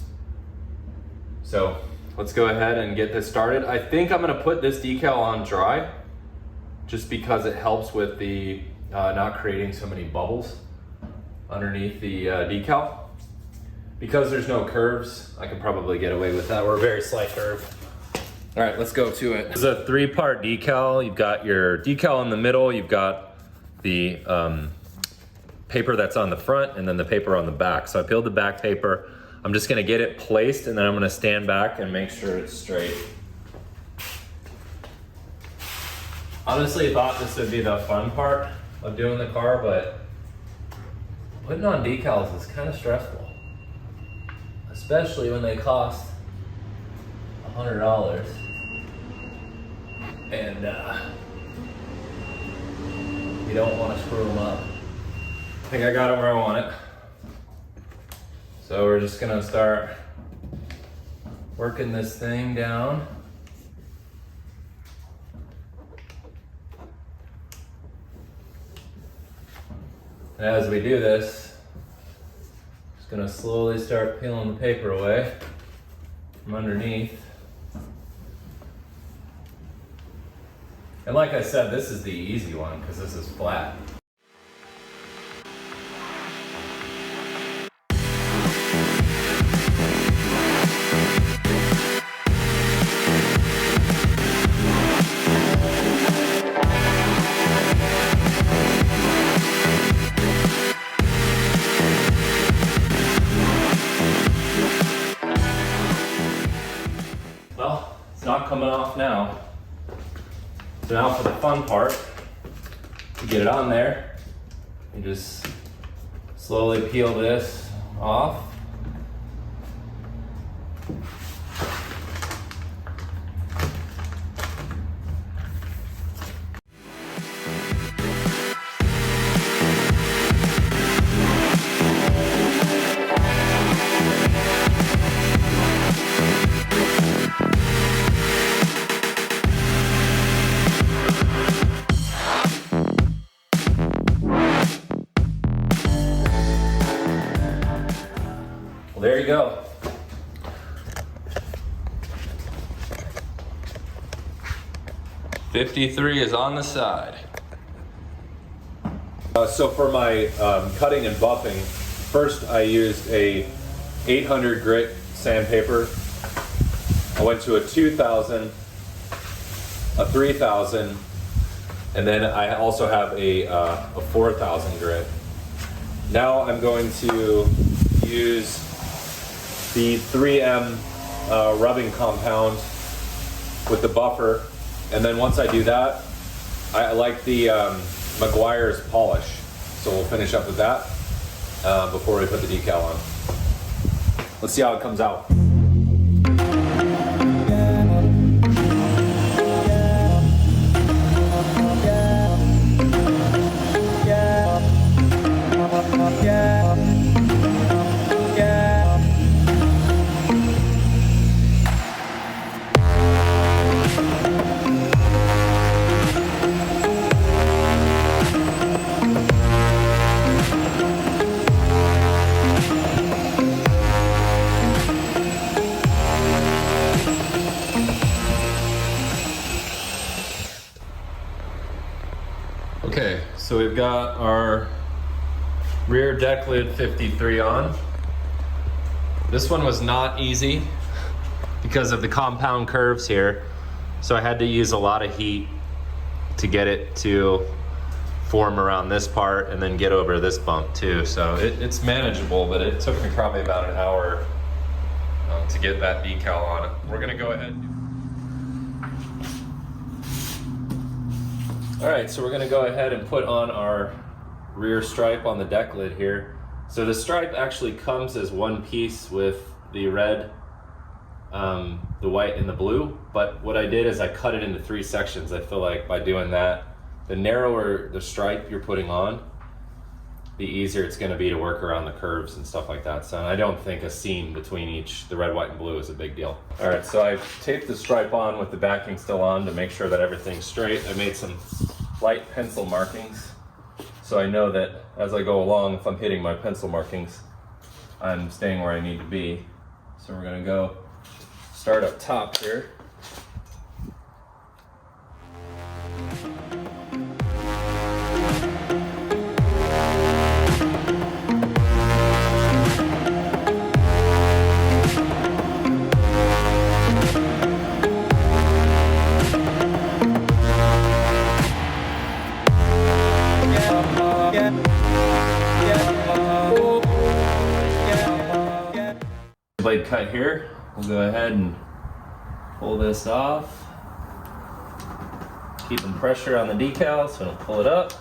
So let's go ahead and get this started. I think I'm gonna put this decal on dry just because it helps with the not creating so many bubbles underneath the decal. Because there's no curves, I could probably get away with that, or a very slight curve. All right, let's go to it. It's a 3-part decal. You've got your decal in the middle. You've got the paper that's on the front and then the paper on the back. So I peeled the back paper. I'm just gonna get it placed and then I'm gonna stand back and make sure it's straight. Honestly, I thought this would be the fun part of doing the car, but putting on decals is kind of stressful. Especially when they cost $100. And you don't want to screw them up. I think I got it where I want it. So we're just gonna start working this thing down. And as we do this, just gonna slowly start peeling the paper away from underneath. And like I said, this is the easy one because this is flat. Well, it's not coming off now. So now for the fun part, you get it on there, you just slowly peel this off. Well, there you go. $53 is on the side. So for my cutting and buffing, first I used a 800 grit sandpaper. I went to a 2000, a 3000, and then I also have a 4000 grit. Now I'm going to use the 3M rubbing compound with the buffer, and then once I do that, I like the Meguiar's polish, so we'll finish up with that before we put the decal on. Let's see how it comes out. Okay, so we've got our rear deck lid 53 on. This one was not easy because of the compound curves here. So I had to use a lot of heat to get it to form around this part and then get over this bump too. So it's manageable, but it took me probably about an hour to get that decal on. We're gonna go ahead. All right, so we're gonna go ahead and put on our rear stripe on the deck lid here. So the stripe actually comes as one piece with the red, the white, and the blue. But what I did is I cut it into 3 sections. I feel like by doing that, the narrower the stripe you're putting on, the easier it's gonna be to work around the curves and stuff like that. So I don't think a seam between each, the red, white, and blue is a big deal. All right, so I've taped the stripe on with the backing still on to make sure that everything's straight. I made some light pencil markings, so I know that as I go along, if I'm hitting my pencil markings, I'm staying where I need to be. So we're gonna go start up top here. blade cut here. We'll go ahead and pull this off. Keeping pressure on the decal, so don't pull it up.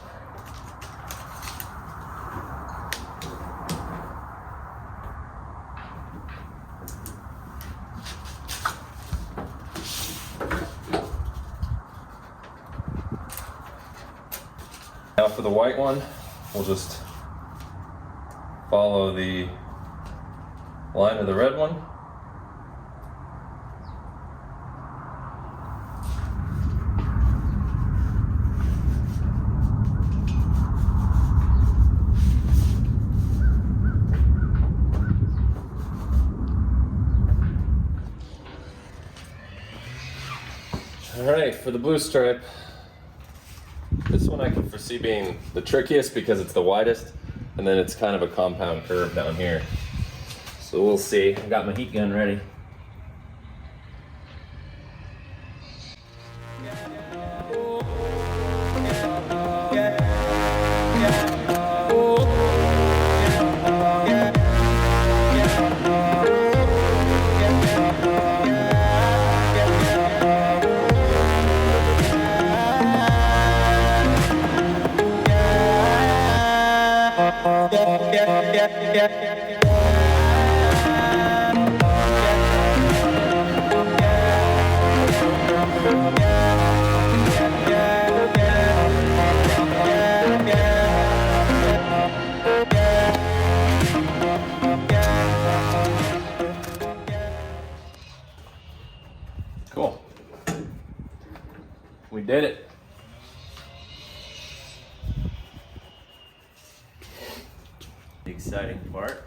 Now for the white one, we'll just follow the line of the red one. All right, for the blue stripe, this one I can foresee being the trickiest because it's the widest, and then it's kind of a compound curve down here. So we'll see. I got my heat gun ready. Cool. We did it. The exciting part.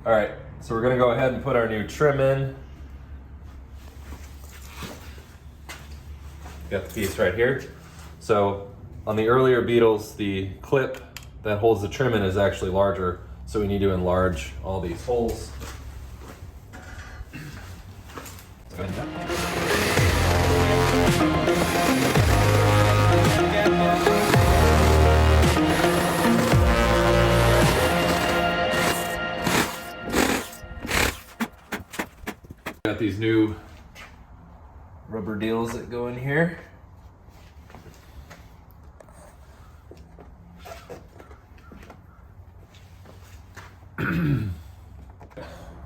All right, so we're gonna go ahead and put our new trim in. Got the piece right here. So on the earlier Beetles, the clip that holds the trim in is actually larger, so we need to enlarge all these holes. Got these new rubber deals that go in here.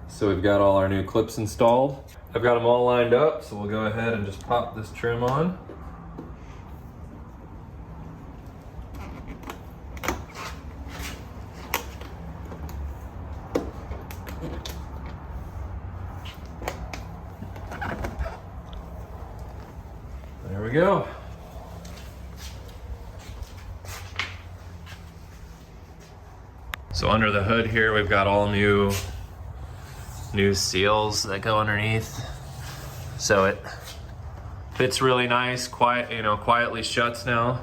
So we've got all our new clips installed. I've got them all lined up, so we'll go ahead and just pop this trim on. There we go. So under the hood here, we've got all new seals that go underneath. So it fits really nice, quietly shuts now.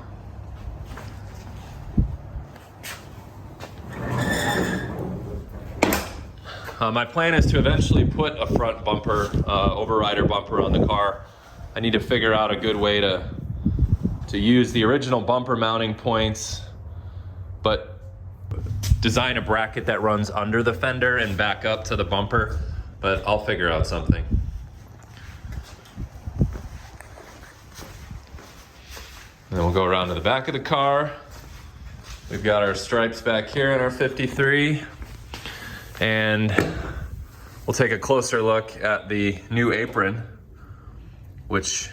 My plan is to eventually put a front bumper, overrider bumper on the car. I need to figure out a good way to use the original bumper mounting points, but design a bracket that runs under the fender and back up to the bumper, but I'll figure out something. And then we'll go around to the back of the car. We've got our stripes back here in our 53, and we'll take a closer look at the new apron, which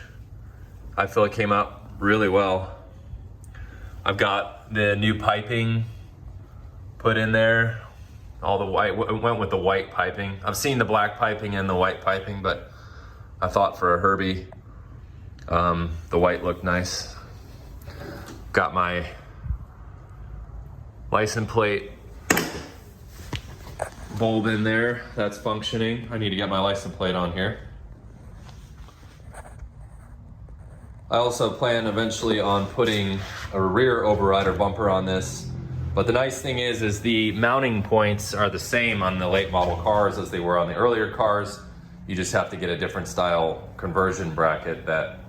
I feel it came out really well. I've got the new piping put in there. All the white, went with the white piping. I've seen the black piping and the white piping, but I thought for a Herbie, the white looked nice. Got my license plate bulb in there, that's functioning. I need to get my license plate on here. I also plan eventually on putting a rear overrider bumper on this. But the nice thing is the mounting points are the same on the late model cars as they were on the earlier cars. You just have to get a different style conversion bracket that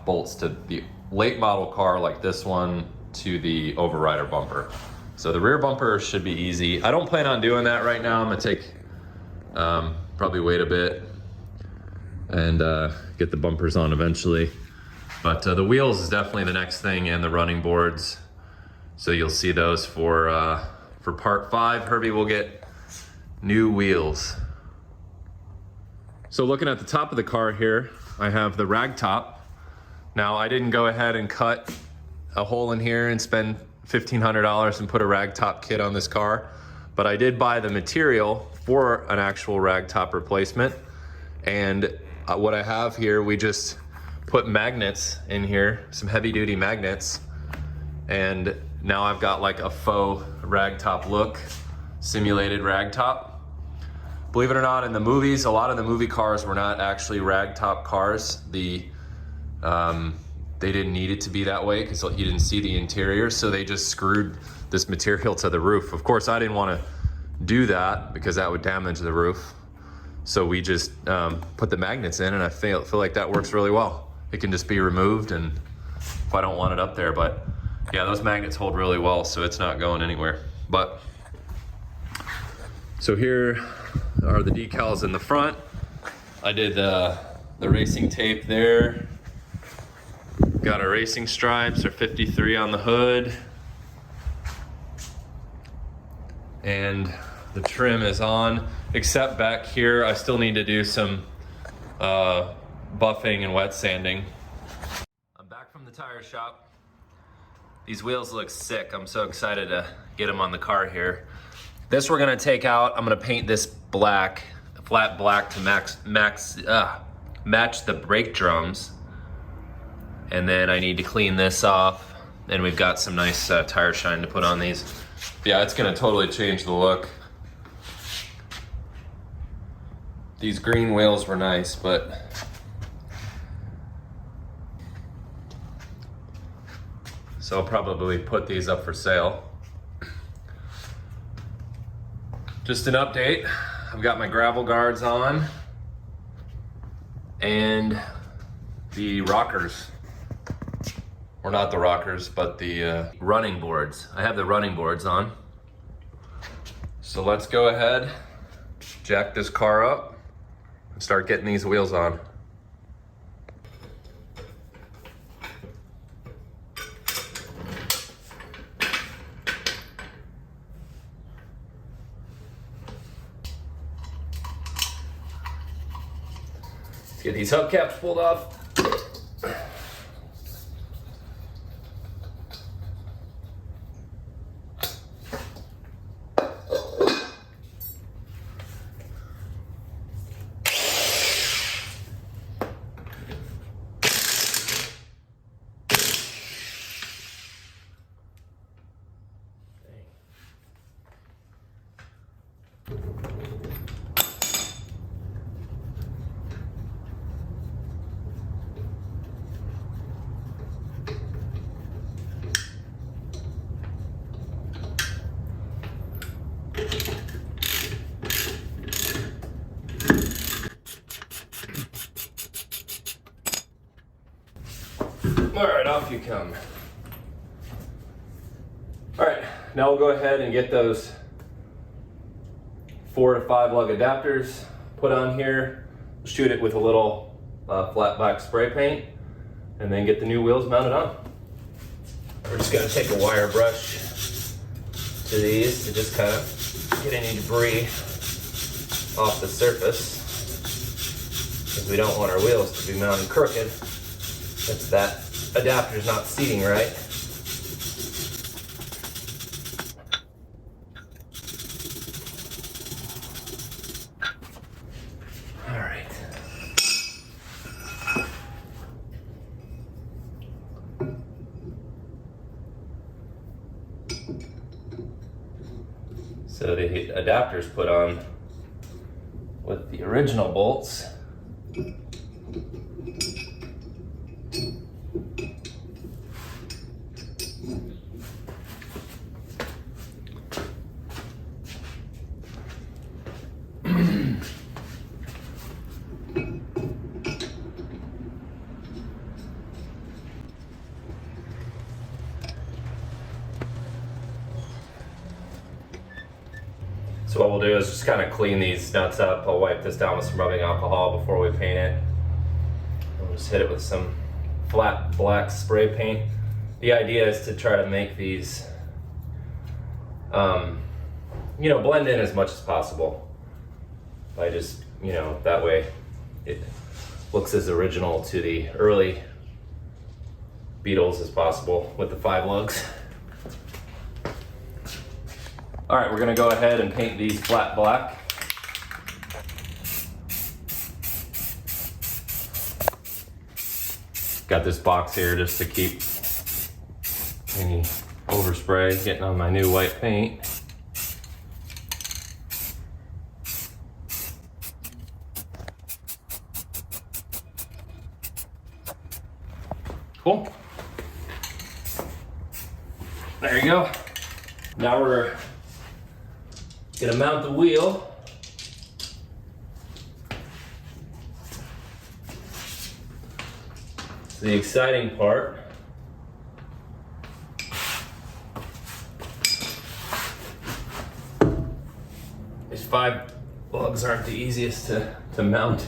bolts to the late model car like this one to the overrider bumper. So the rear bumper should be easy. I don't plan on doing that right now. I'm gonna take, probably wait a bit and get the bumpers on eventually. But the wheels is definitely the next thing, and the running boards. So you'll see those for part 5. Herbie will get new wheels. So looking at the top of the car here, I have the rag top. Now I didn't go ahead and cut a hole in here and spend $1,500 and put a rag top kit on this car, but I did buy the material for an actual rag top replacement. And what I have here, we just put magnets in here, some heavy duty magnets, and now I've got like a faux rag top look, simulated rag top. Believe it or not, in the movies, a lot of the movie cars were not actually rag top cars. They didn't need it to be that way because you didn't see the interior, so they just screwed this material to the roof. Of course, I didn't want to do that because that would damage the roof. So we just put the magnets in, and I feel like that works really well. It can just be removed, and if I don't want it up there, but yeah, those magnets hold really well, so it's not going anywhere. But so here are the decals in the front. I did the racing tape there. Got our racing stripes, our 53 on the hood. And the trim is on, except back here, I still need to do some buffing and wet sanding. I'm back from the tire shop. These wheels look sick. I'm so excited to get them on the car here. This we're gonna take out. I'm gonna paint this black, flat black to match the brake drums. And then I need to clean this off. And we've got some nice tire shine to put on these. Yeah, it's gonna totally change the look. These green wheels were nice, but so I'll probably put these up for sale. Just an update, I've got my gravel guards on and the rockers. Or not the rockers, but the running boards. I have the running boards on. So let's go ahead, jack this car up, and start getting these wheels on. Let's get these hubcaps pulled off. All right, off you come. All right, now we'll go ahead and get those 4 to 5 lug adapters put on here, shoot it with a little flat black spray paint, and then get the new wheels mounted on. We're just gonna take a wire brush to these to just kind of get any debris off the surface, because we don't want our wheels to be mounted crooked. It's that adapter's not seating right. All right. So the adapter's put on with the original bolts. So what we'll do is just kind of clean these nuts up. I'll wipe this down with some rubbing alcohol before we paint it. We'll just hit it with some flat black spray paint. The idea is to try to make these, you know, blend in as much as possible. By just, you know, that way it looks as original to the early Beetles as possible with the 5 lugs. All right, we're gonna go ahead and paint these flat black. Got this box here just to keep any overspray getting on my new white paint. Cool. There you go. Now we're gonna mount the wheel. It's the exciting part. These 5 lugs aren't the easiest to mount,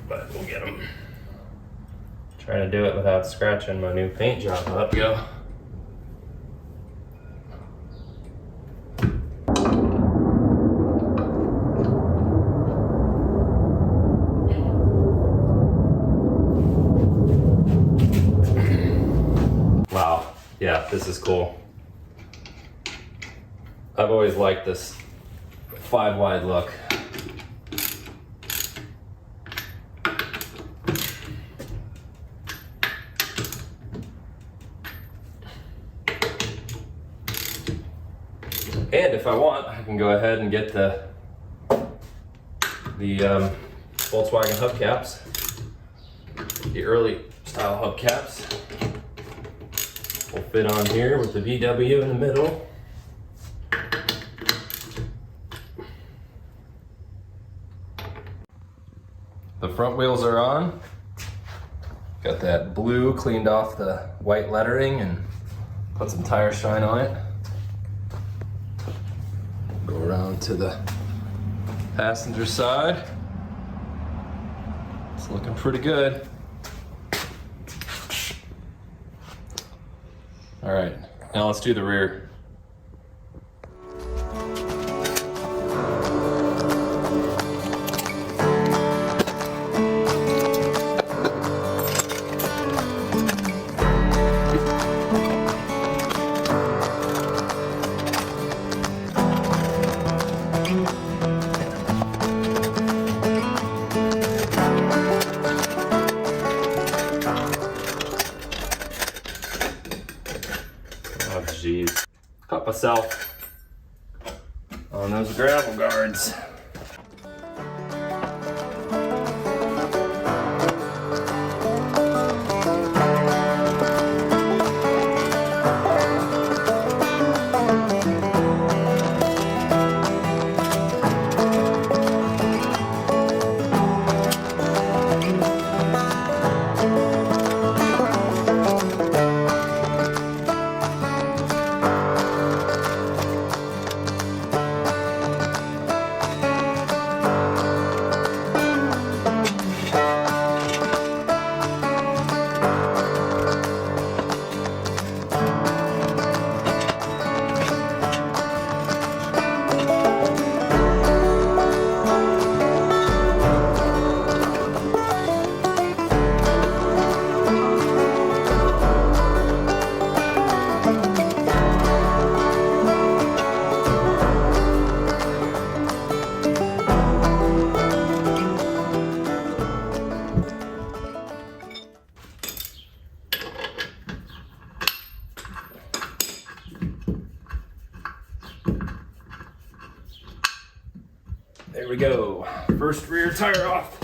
but we'll get them. Trying to do it without scratching my new paint job up. Go. Wow, yeah, this is cool. I've always liked this 5 wide look. And if I want, I can go ahead and get the Volkswagen hubcaps, the early style hubcaps. Will fit on here with the VW in the middle. The front wheels are on. Got that blue cleaned off the white lettering and put some tire shine on it. Go around to the passenger side. It's looking pretty good. All right, now let's do the rear. Oh geez, caught myself on those gravel guards. There we go. First rear tire off.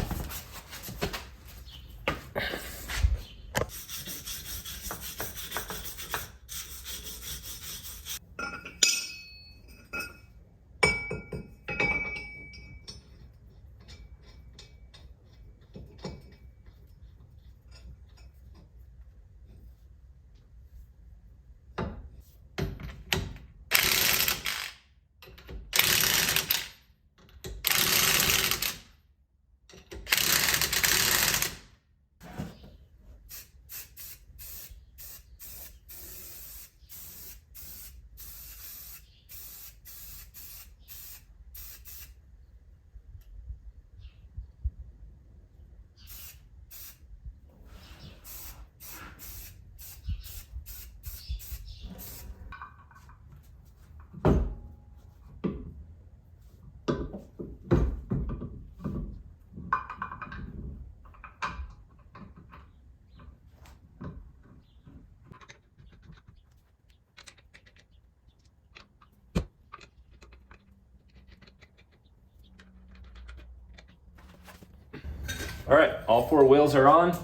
All right, all 4 wheels are on.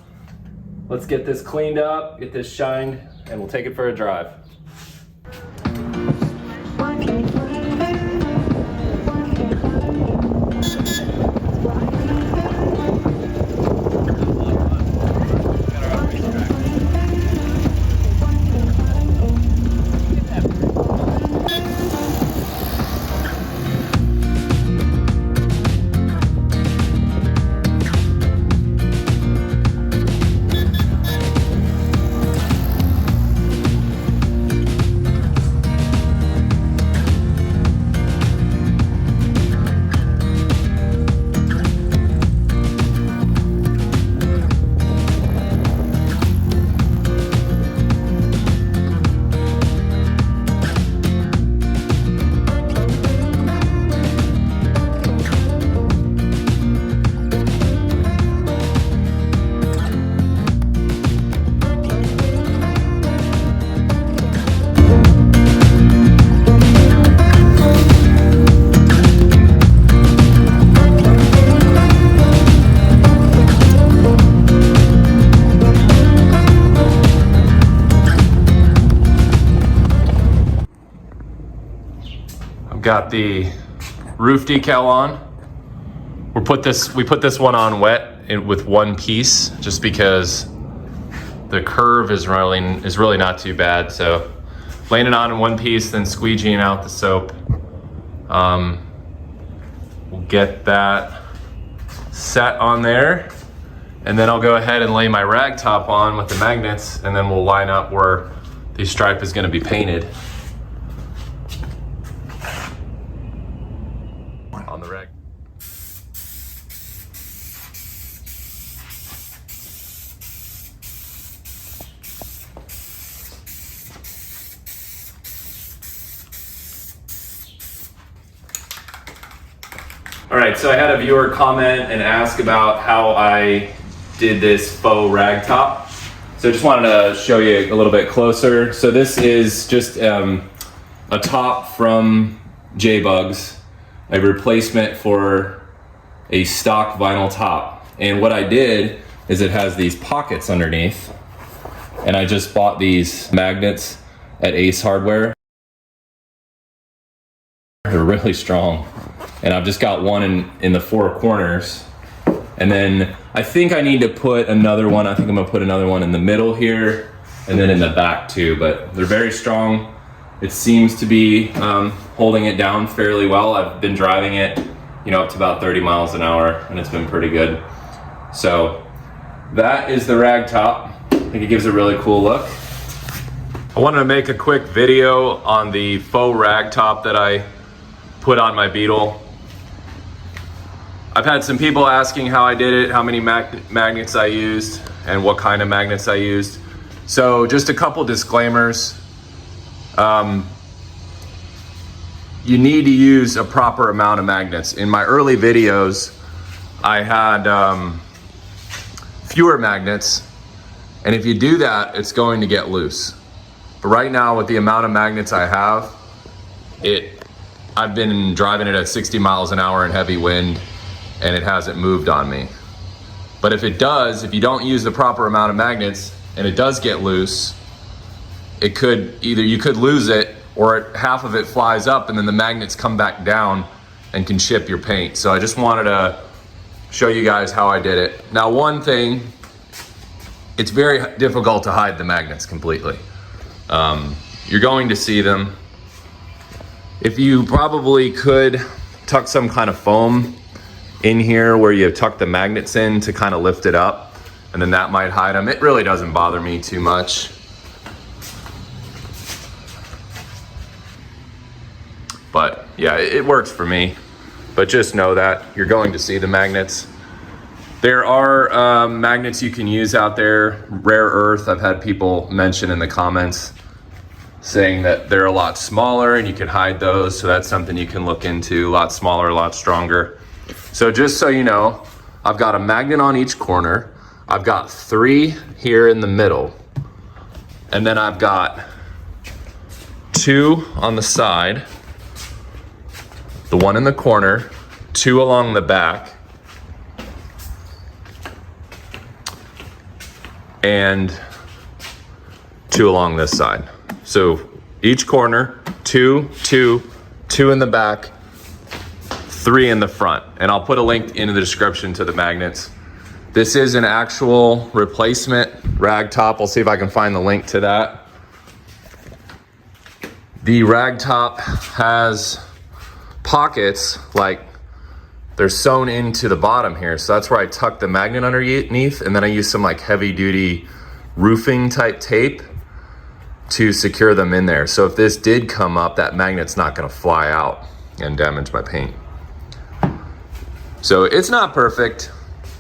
Let's get this cleaned up, get this shined, and we'll take it for a drive. Got the roof decal on. We put this one on wet with one piece just because the curve is really not too bad. So laying it on in one piece, then squeegeeing out the soap. We'll get that set on there, and then I'll go ahead and lay my rag top on with the magnets, and then we'll line up where the stripe is going to be painted. On the rag. All right, so I had a viewer comment and ask about how I did this faux rag top. So I just wanted to show you a little bit closer. So this is just a top from J-Bugs, a replacement for a stock vinyl top. And what I did is it has these pockets underneath, and I just bought these magnets at Ace Hardware. They're really strong, and I've just got one in the 4 corners. And then I think I need to put another one. I think I'm gonna put another one in the middle here, and then in the back too, but they're very strong. It seems to be holding it down fairly well. I've been driving it, up to about 30 miles an hour, and it's been pretty good. So that is the rag top. I think it gives a really cool look. I wanted to make a quick video on the faux rag top that I put on my Beetle. I've had some people asking how I did it, how many magnets I used, and what kind of magnets I used. So just a couple disclaimers. You need to use a proper amount of magnets. In my early videos, I had fewer magnets, and if you do that, it's going to get loose. But right now, with the amount of magnets I have, I've been driving it at 60 miles an hour in heavy wind, and it hasn't moved on me. But if it does, if you don't use the proper amount of magnets, and it does get loose, you could lose it, or half of it flies up and then the magnets come back down and can chip your paint. So I just wanted to show you guys how I did it. Now, one thing, it's very difficult to hide the magnets completely. You're going to see them. If you probably could tuck some kind of foam in here where you tuck the magnets in to kind of lift it up, and then that might hide them. It really doesn't bother me too much. But yeah, it works for me. But just know that you're going to see the magnets. There are magnets you can use out there, rare earth. I've had people mention in the comments saying that they're a lot smaller and you can hide those. So that's something you can look into. A lot smaller, a lot stronger. So just so you know, I've got a magnet on each corner. I've got 3 here in the middle. And then I've got 2 on the side. The one in the corner, 2 along the back, and 2 along this side. So each corner, 2, 2, 2 in the back, 3 in the front. And I'll put a link in the description to the magnets. This is an actual replacement rag top. I'll see if I can find the link to that. The rag top has pockets, like they're sewn into the bottom here. So that's where I tuck the magnet underneath, and then I use some like heavy duty roofing type tape to secure them in there. So if this did come up, that magnet's not gonna fly out and damage my paint. So it's not perfect,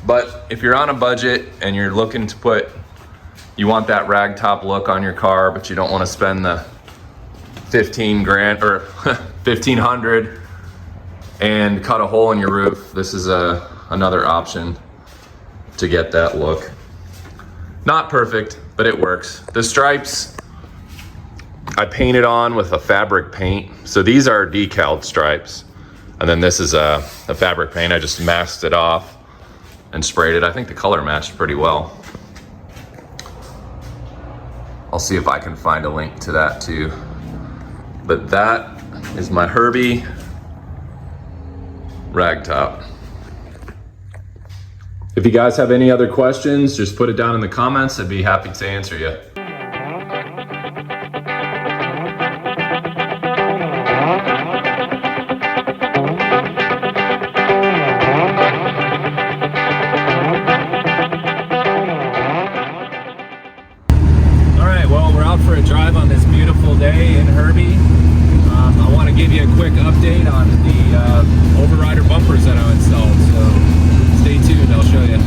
but if you're on a budget and you're looking to put, you want that rag top look on your car, but you don't wanna spend the 15 grand or 1500 and cut a hole in your roof, this is another option to get that look. Not perfect, but it works. The stripes, I painted on with a fabric paint. So these are decaled stripes. And then this is a fabric paint. I just masked it off and sprayed it. I think the color matched pretty well. I'll see if I can find a link to that too. But that is my Herbie rag top. If you guys have any other questions, just put it down in the comments. I'd be happy to answer you. All right, well, we're out for a drive on this beautiful day in Herbie. I want to give you a quick update on the overrider bumpers that I installed. So stay tuned, I'll show you.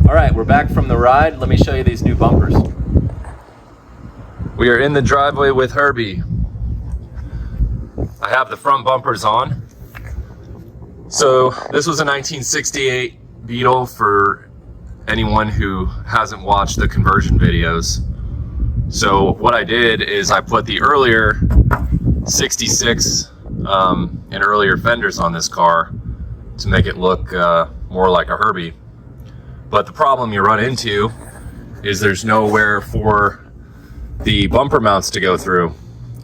All right, we're back from the ride. Let me show you these new bumpers. We are in the driveway with Herbie. I have the front bumpers on. So this was a 1968 Beetle for anyone who hasn't watched the conversion videos. So what I did is I put the earlier 66 and earlier fenders on this car to make it look more like a Herbie. But the problem you run into is there's nowhere for the bumper mounts to go through.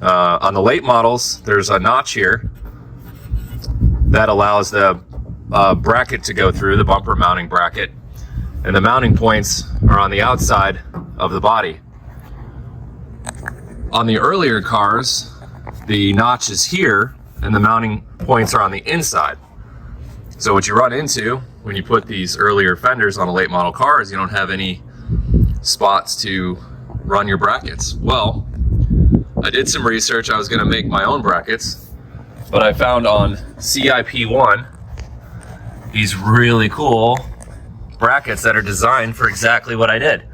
On the late models, there's a notch here that allows the bracket to go through, the bumper mounting bracket, and the mounting points are on the outside of the body. On the earlier cars, the notch is here and the mounting points are on the inside. So what you run into when you put these earlier fenders on a late model car is you don't have any spots to run your brackets. Well, I did some research. I was going to make my own brackets, but I found on CIP1 these really cool brackets that are designed for exactly what I did.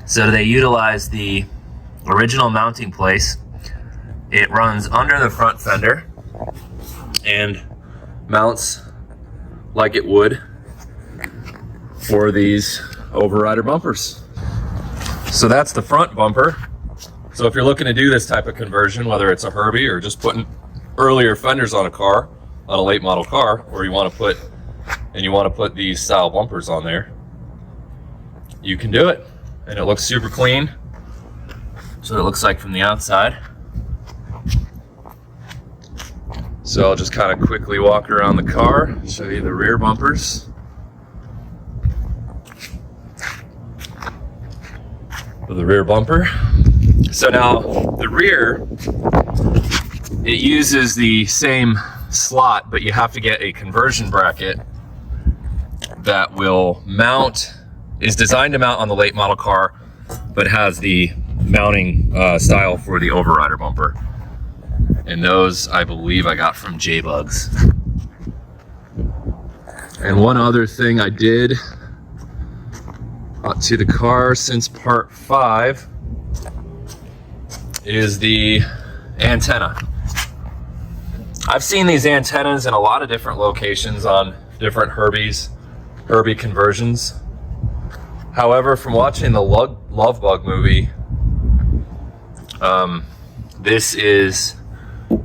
So they utilize the original mounting place. It runs under the front fender and mounts like it would for these overrider bumpers. So that's the front bumper. So if you're looking to do this type of conversion, whether it's a Herbie or just putting earlier fenders on a car, on a late model car, or you want to put these style bumpers on there, you can do it. And it looks super clean. So it looks like from the outside. So I'll just kind of quickly walk around the car, show you the rear bumpers. The rear bumper. So now the rear, it uses the same slot, but you have to get a conversion bracket that will mount, is designed to mount on the late model car, but has the mounting style for the overrider bumper. And those, I believe, I got from J-Bugs. And one other thing I did to the car since part 5 is the antenna. I've seen these antennas in a lot of different locations on different Herbie conversions. However, from watching the Love Bug movie, this is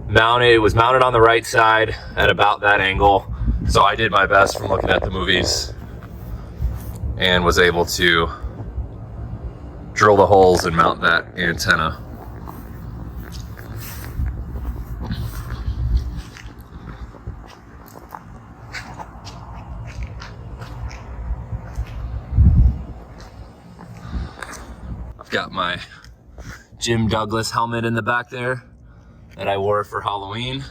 mounted. It was mounted on the right side at about that angle. So I did my best from looking at the movies and was able to drill the holes and mount that antenna. I've got my Jim Douglas helmet in the back there that I wore for Halloween.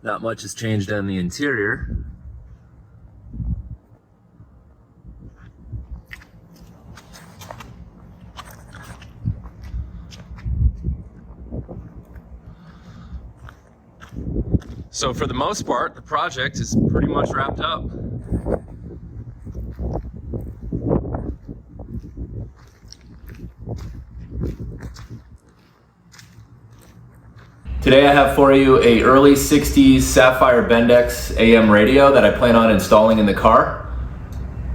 Not much has changed on the interior. So for the most part, the project is pretty much wrapped up. Today I have for you a early 60s Sapphire Bendix AM radio that I plan on installing in the car.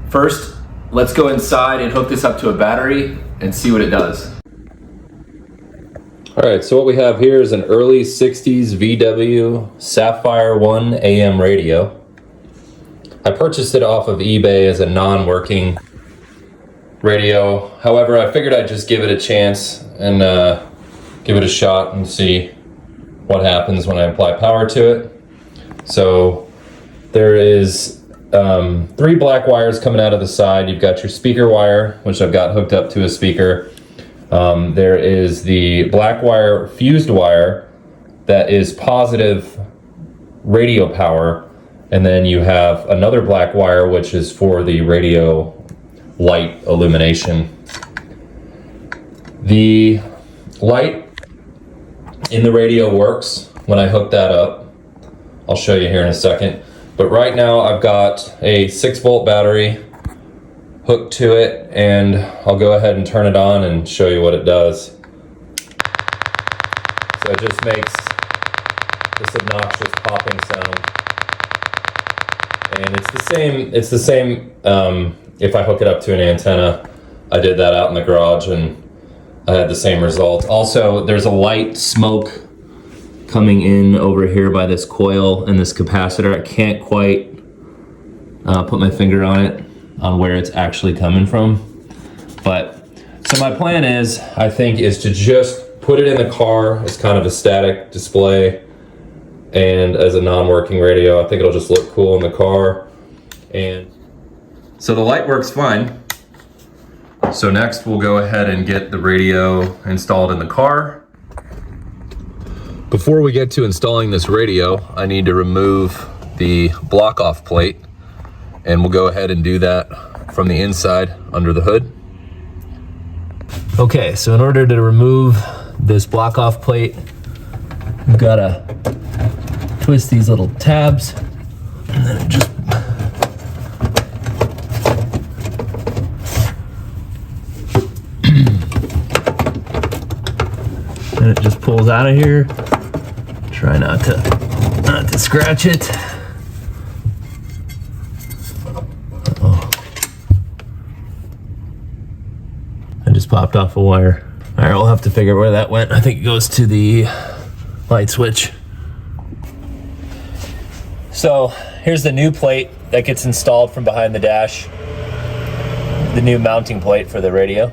First, let's go inside and hook this up to a battery and see what it does. All right, so what we have here is an early 60s VW Sapphire 1 AM radio. I purchased it off of eBay as a non-working radio. However, I figured I'd just give it a chance and give it a shot and see what happens when I apply power to it. So there is 3 black wires coming out of the side. You've got your speaker wire, which I've got hooked up to a speaker. There is the black wire fused wire that is positive radio power, and then you have another black wire which is for the radio light illumination. The light in the radio works when I hook that up. I'll show you here in a second. But right now I've got a 6-volt battery hooked to it, and I'll go ahead and turn it on and show you what it does. So it just makes this obnoxious popping sound. And it's the same if I hook it up to an antenna. I did that out in the garage and I had the same result. Also, there's a light smoke coming in over here by this coil and this capacitor. I can't quite put my finger on it, on where it's actually coming from. But, so my plan is, I think, is to just put it in the car as kind of a static display and as a non-working radio. I think it'll just look cool in the car. And so the light works fine. So next we'll go ahead and get the radio installed in the car. Before we get to installing this radio, I need to remove the block off plate, and we'll go ahead and do that from the inside under the hood. Okay, so in order to remove this block off plate, we've got to twist these little tabs, and then it just and it just pulls out of here. Try not to scratch it. Uh-oh. I just popped off a wire. All right, we'll have to figure out where that went. I think it goes to the light switch. So here's the new plate that gets installed from behind the dash. The new mounting plate for the radio.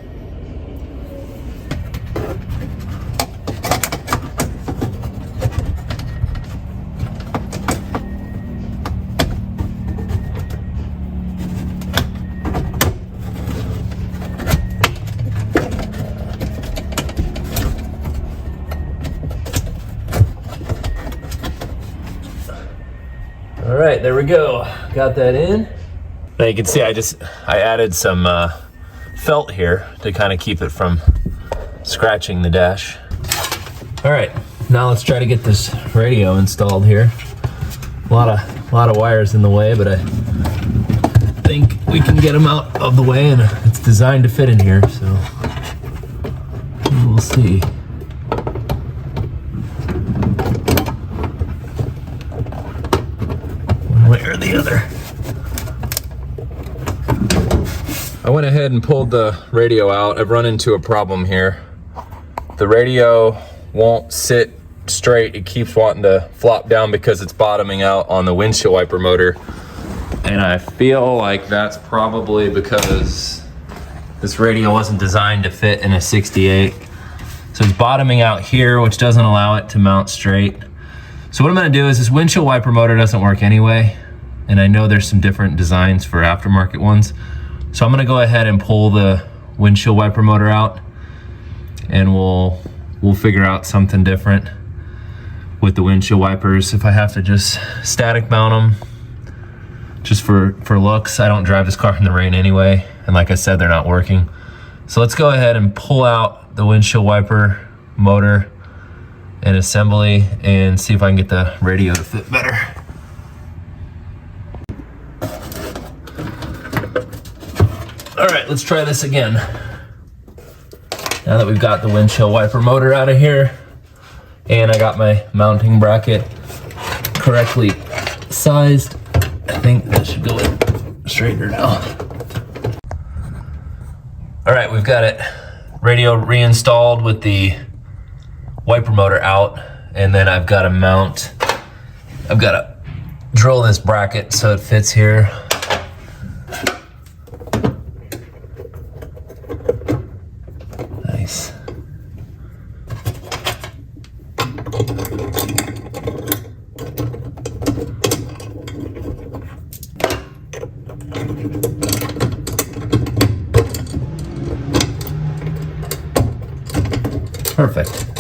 All right, there we go. Got that in. Now you can see I added some felt here to kind of keep it from scratching the dash. All right, now let's try to get this radio installed here. A lot of wires in the way, but I think we can get them out of the way, and it's designed to fit in here, so we'll see. One way or the other. I went ahead and pulled the radio out. I've run into a problem here. The radio won't sit straight. It keeps wanting to flop down because it's bottoming out on the windshield wiper motor. And I feel like that's probably because this radio wasn't designed to fit in a 68. So it's bottoming out here, which doesn't allow it to mount straight. So what I'm gonna do is, this windshield wiper motor doesn't work anyway. And I know there's some different designs for aftermarket ones. So I'm gonna go ahead and pull the windshield wiper motor out, and we'll figure out something different with the windshield wipers. If I have to just static mount them, just for looks. I don't drive this car in the rain anyway, and like I said, they're not working. So let's go ahead and pull out the windshield wiper motor and assembly and see if I can get the radio to fit better. All right, let's try this again. Now that we've got the windshield wiper motor out of here, and I got my mounting bracket correctly sized, I think that should go in straighter now. All right, we've got it radio reinstalled with the wiper motor out, and then I've got to drill this bracket so it fits here. Nice. Perfect.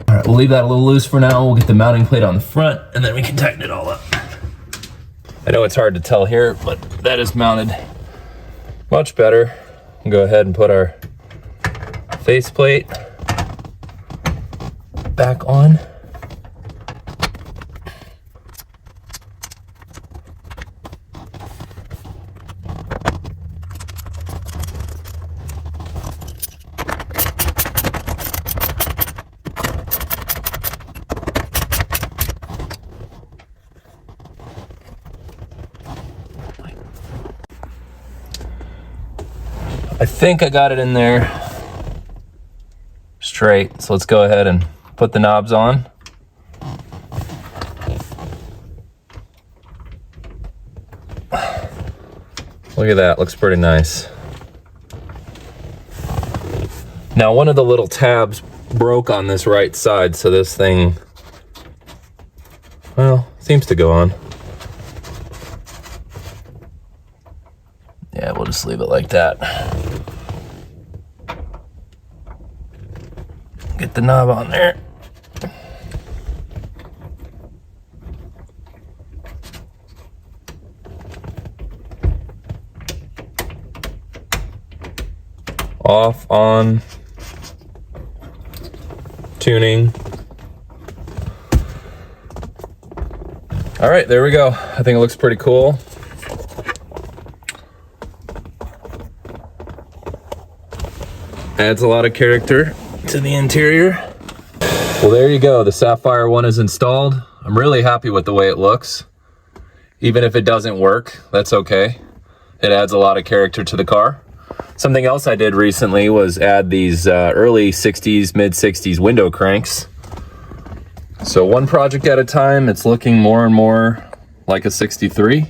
All right, we'll leave that a little loose for now. We'll get the mounting plate on the front, and then we can tighten it all up. I know it's hard to tell here, but that is mounted much better. We'll go ahead and put our faceplate back on. I think I got it in there straight, so let's go ahead and put the knobs on. Look at that, looks pretty nice. Now one of the little tabs broke on this right side, so this thing, well, seems to go on. Yeah, we'll just leave it like that. Get the knob on there. Off, on, tuning. All right, there we go. I think it looks pretty cool. Adds a lot of character to the interior. Well, there you go. The Sapphire one is installed. I'm really happy with the way it looks. Even if it doesn't work, that's okay. It adds a lot of character to the car. Something else I did recently was add these early 60s, mid 60s window cranks. So one project at a time, it's looking more and more like a 63.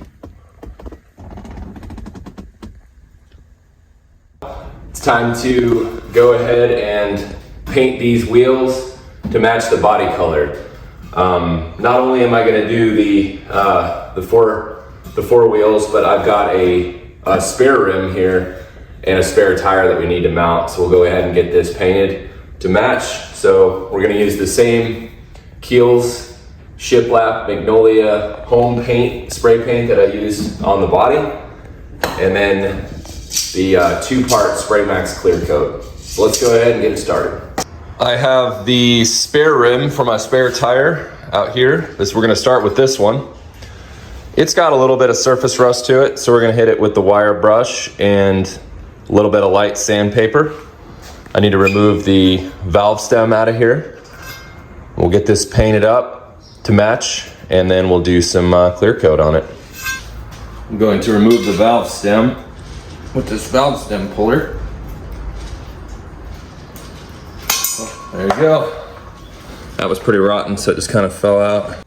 It's time to go ahead and paint these wheels to match the body color. Not only am I going to do the four wheels, but I've got a spare rim here and a spare tire that we need to mount. So we'll go ahead and get this painted to match. So we're going to use the same keels Shiplap Magnolia home paint, spray paint that I use on the body. And then the 2-part SprayMax clear coat. So let's go ahead and get it started. I have the spare rim for my spare tire out here. We're gonna start with this one. It's got a little bit of surface rust to it, so we're gonna hit it with the wire brush and a little bit of light sandpaper. I need to remove the valve stem out of here. We'll get this painted up to match, and then we'll do some clear coat on it. I'm going to remove the valve stem with this valve stem puller. There you go. That was pretty rotten, so it just kind of fell out.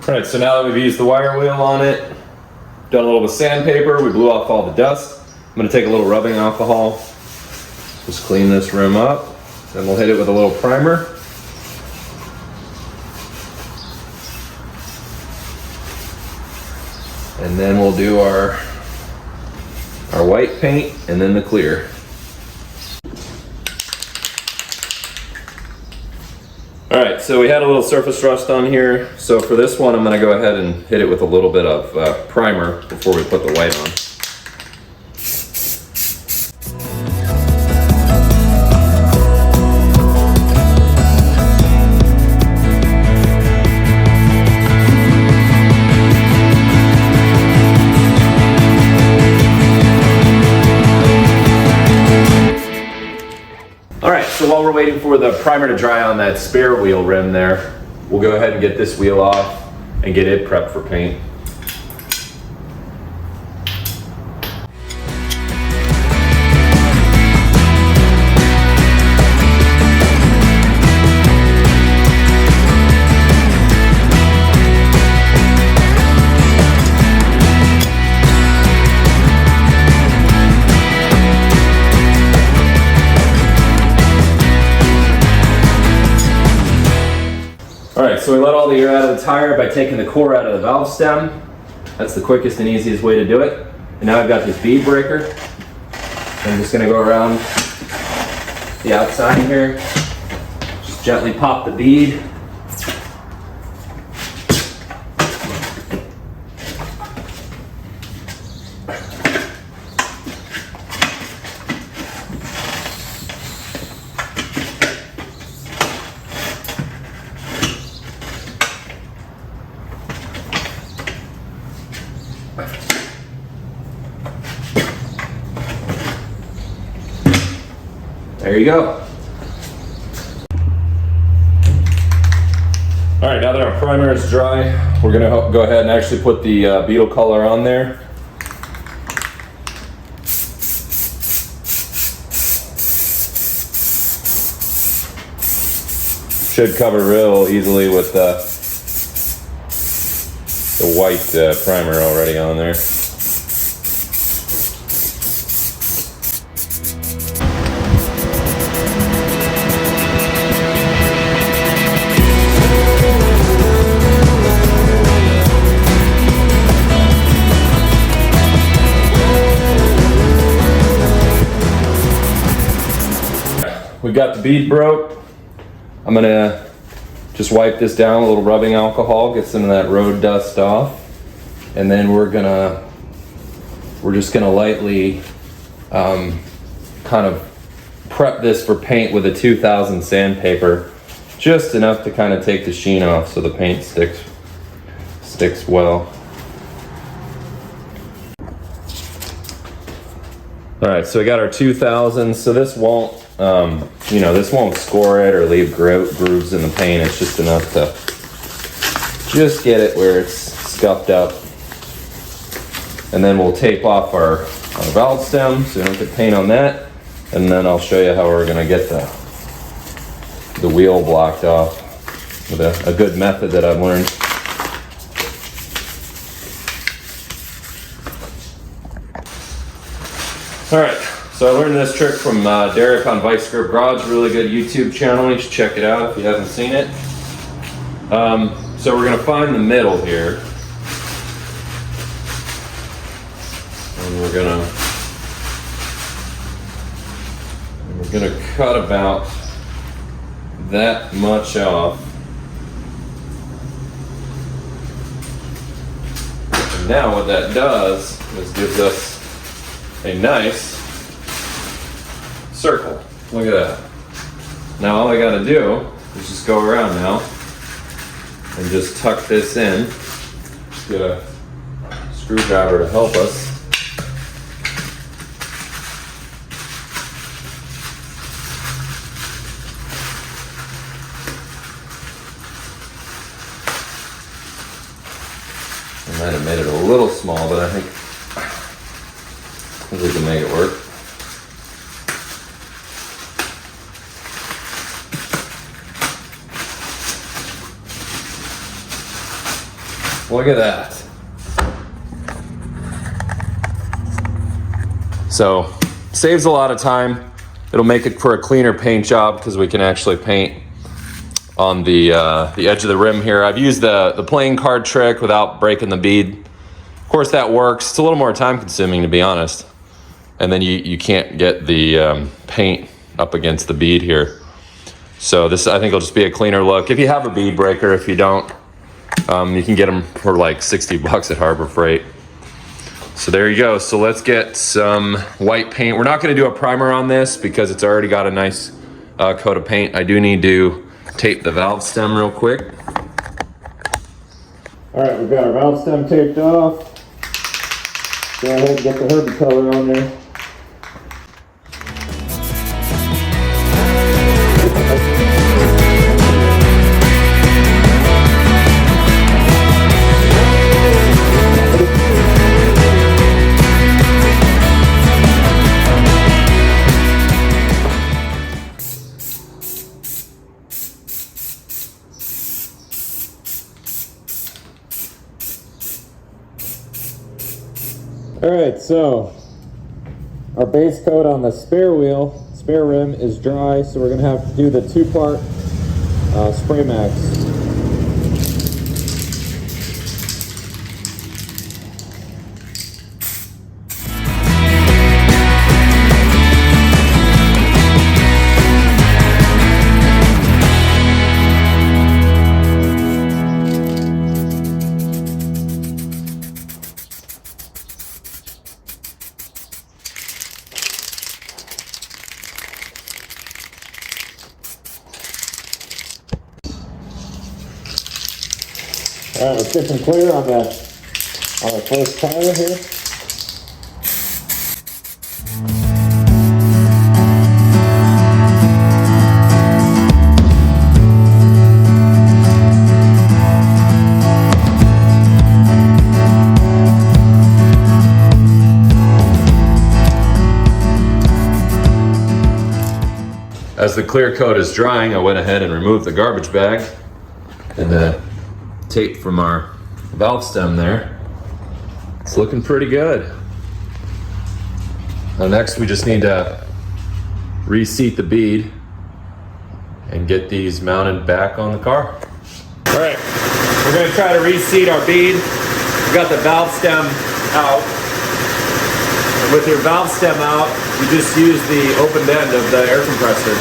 All right, so now that we've used the wire wheel on it, done a little bit of sandpaper, we blew off all the dust. I'm gonna take a little rubbing alcohol, just clean this rim up, then we'll hit it with a little primer. And then we'll do our white paint and then the clear. All right, so we had a little surface rust on here. So for this one, I'm gonna go ahead and hit it with a little bit of primer before we put the white on. So while we're waiting for the primer to dry on that spare wheel rim there, we'll go ahead and get this wheel off and get it prepped for paint. Alright, so we let all the air out of the tire by taking the core out of the valve stem. That's the quickest and easiest way to do it. And now I've got this bead breaker. I'm just going to go around the outside here. Just gently pop the bead. There you go. All right, now that our primer is dry, we're gonna go ahead and actually put the Beetle color on there. Should cover real easily with the white primer already on there. We've got the bead broke. I'm gonna just wipe this down with a little rubbing alcohol, get some of that road dust off, and then we're just gonna lightly kind of prep this for paint with a 2000 sandpaper, just enough to kind of take the sheen off so the paint sticks well. All right, so we got our 2000, so this won't You know, this won't score it or leave grooves in the paint. It's just enough to just get it where it's scuffed up. And then we'll tape off our valve stem so we don't get paint on that. And then I'll show you how we're gonna get the wheel blocked off with a good method that I've learned. All right, so I learned this trick from Derek on Vice Grip Garage, really good YouTube channel. You should check it out if you haven't seen it. So we're gonna find the middle here. And we're gonna cut about that much off. And now what that does is gives us a nice circle. Look at that. Now all I gotta do is just go around now and just tuck this in. Get a screwdriver to help us. I might have made it a little small, but I think we can make it work. Look at that. So, saves a lot of time. It'll make it for a cleaner paint job because we can actually paint on the edge of the rim here. I've used the playing card trick without breaking the bead. Of course that works. It's a little more time consuming, to be honest. And then you can't get the paint up against the bead here. So this, I think, will just be a cleaner look. If you have a bead breaker, if you don't, you can get them for like 60 bucks at Harbor Freight. So there you go. So let's get some white paint. We're not gonna do a primer on this because it's already got a nice coat of paint. I do need to tape the valve stem real quick. All right, we've got our valve stem taped off. Go ahead and get the Herbie color on there. All right, so our base coat on the spare rim is dry, so we're gonna have to do the 2-part SprayMax. All right, let's get some clear on the first tire here. As the clear coat is drying, I went ahead and removed the garbage bag and the tape from our valve stem there. It's looking pretty good. Now next we just need to reseat the bead and get these mounted back on the car. All right, we're gonna try to reseat our bead. We got the valve stem out. And with your valve stem out, you just use the open end of the air compressor.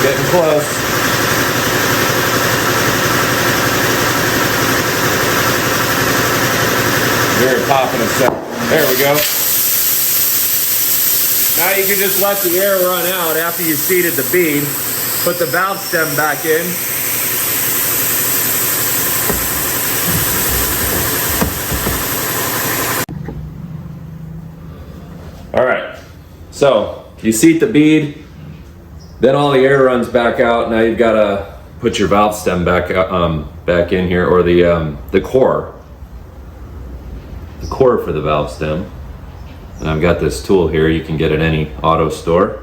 Getting close. Very popping a sec. There we go. Nice Now you can just let the air run out after you seated the bead. Put the valve stem back in. All right, so you seat the bead, then all the air runs back out. Now you've got to put your valve stem back in here, or the core for the valve stem. And I've got this tool here you can get at any auto store.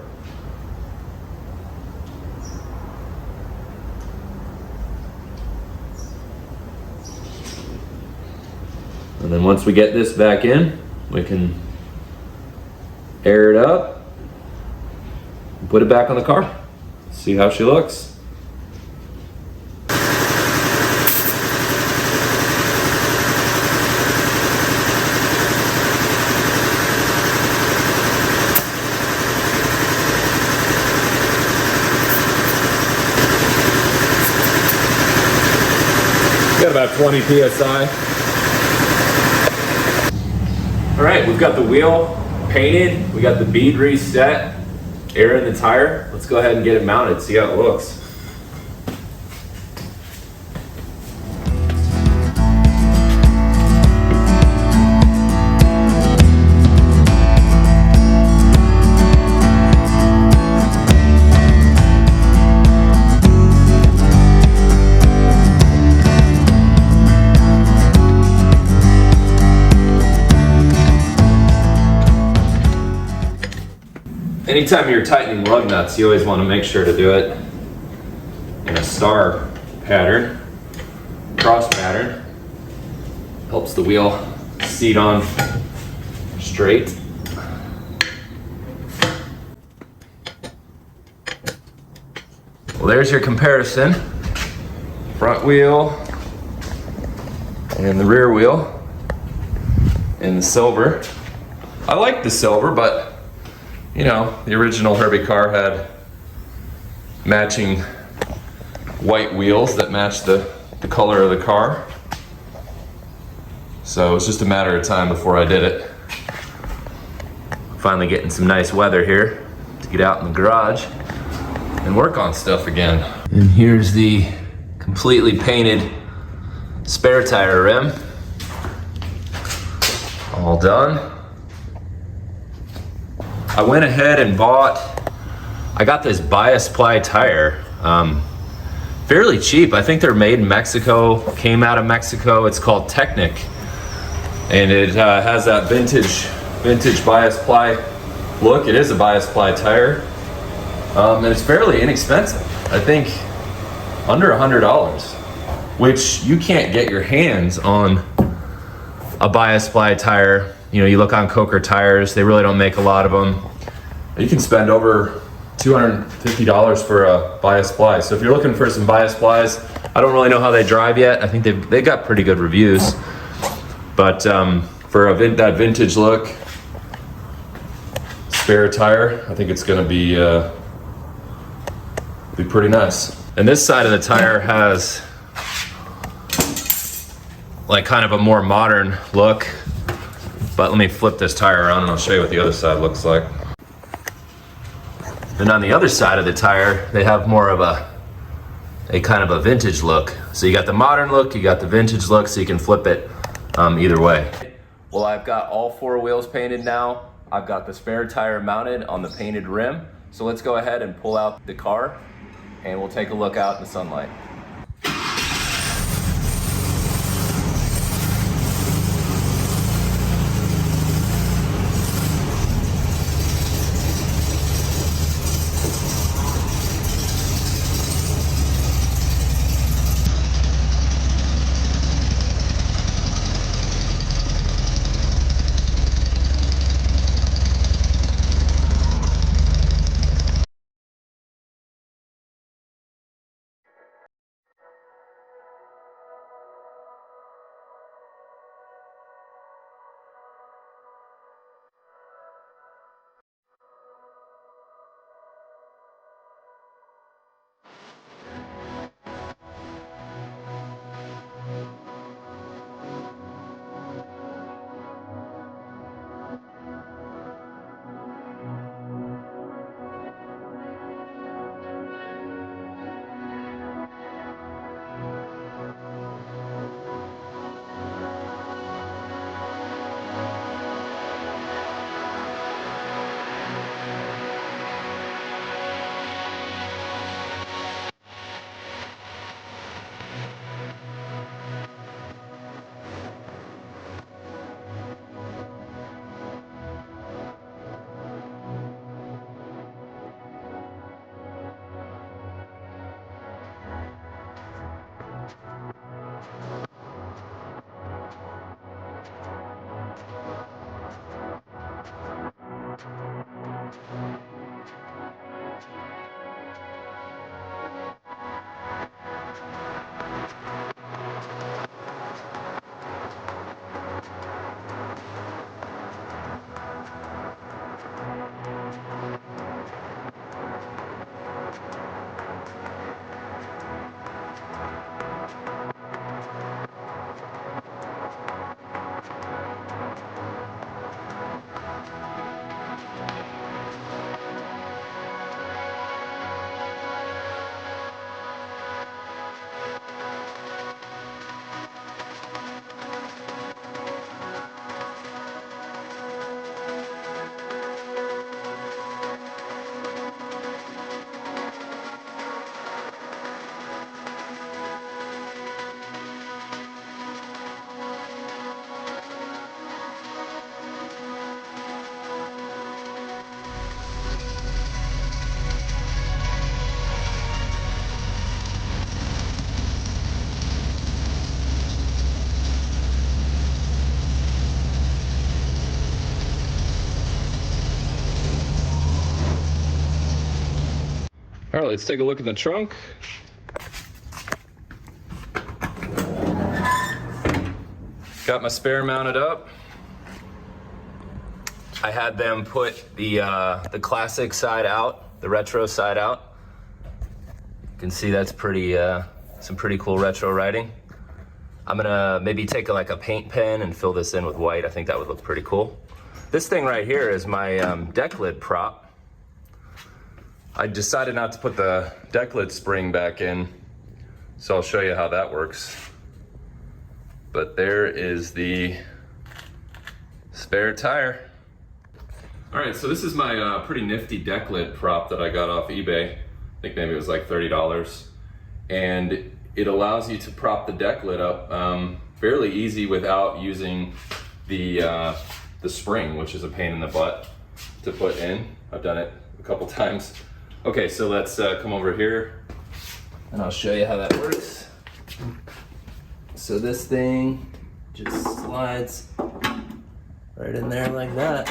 And then once we get this back in, we can air it up and put it back on the car. See how she looks. Got about 20 PSI. All right, we've got the wheel painted, we got the bead reset, air in the tire. Let's go ahead and get it mounted, see how it looks. Anytime you're tightening lug nuts, you always want to make sure to do it in a star pattern, cross pattern. Helps the wheel seat on straight. Well, there's your comparison. Front wheel and the rear wheel in the silver. I like the silver, but you know, the original Herbie car had matching white wheels that matched the color of the car. So it was just a matter of time before I did it. Finally getting some nice weather here to get out in the garage and work on stuff again. And here's the completely painted spare tire rim. All done. I went ahead and I got this bias ply tire, fairly cheap. I think they're made in Mexico, came out of Mexico. It's called Technic, and it has that vintage bias ply look. It is a bias ply tire, and it's fairly inexpensive. I think under $100, which you can't get your hands on a bias ply tire. You know, you look on Coker tires, they really don't make a lot of them. You can spend over $250 for a bias ply. So if you're looking for some bias plies, I don't really know how they drive yet. I think they got pretty good reviews. But for that vintage look, spare tire, I think it's gonna be pretty nice. And this side of the tire has like kind of a more modern look. But let me flip this tire around and I'll show you what the other side looks like. And on the other side of the tire, they have more of a kind of a vintage look. So you got the modern look, you got the vintage look, so you can flip it either way. Well, I've got all 4 wheels painted now. I've got the spare tire mounted on the painted rim. So let's go ahead and pull out the car and we'll take a look out in the sunlight. All right, let's take a look at the trunk. Got my spare mounted up. I had them put the classic side out, the retro side out. You can see that's pretty, some pretty cool retro writing. I'm gonna maybe take like a paint pen and fill this in with white. I think that would look pretty cool. This thing right here is my deck lid prop. I decided not to put the deck lid spring back in, so I'll show you how that works. But there is the spare tire. All right, so this is my pretty nifty deck lid prop that I got off eBay. I think maybe it was like $30. And it allows you to prop the deck lid up fairly easy without using the spring, which is a pain in the butt to put in. I've done it a couple times. Okay, so let's come over here and I'll show you how that works. So this thing just slides right in there like that.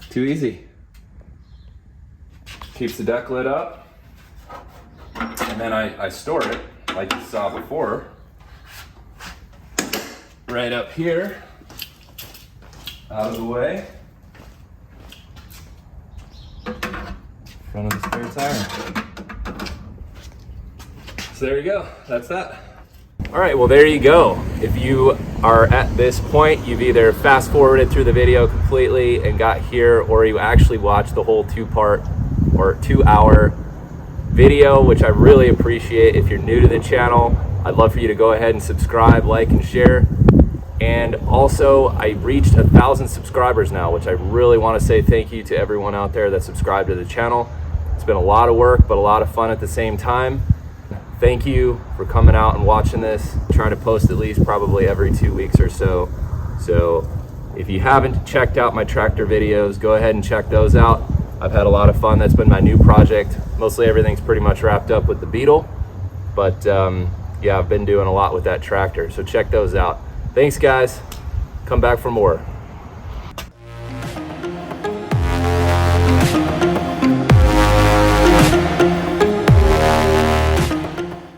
Too easy. Keeps the deck lid up. And then I store it, like you saw before, right up here, out of the way, front of the spare tire. So there you go, that's that. All right, well there you go. If you are at this point, you've either fast forwarded through the video completely and got here, or you actually watched the whole 2-part or 2-hour video, which I really appreciate. If you're new to the channel, I'd love for you to go ahead and subscribe, like, and share. And also, I reached 1,000 subscribers now, which I really want to say thank you to everyone out there that subscribed to the channel. It's been a lot of work, but a lot of fun at the same time. Thank you for coming out and watching this. I'm trying to post at least probably every 2 weeks or so. So if you haven't checked out my tractor videos, go ahead and check those out. I've had a lot of fun. That's been my new project. Mostly everything's pretty much wrapped up with the Beetle, but yeah, I've been doing a lot with that tractor. So check those out. Thanks guys. Come back for more.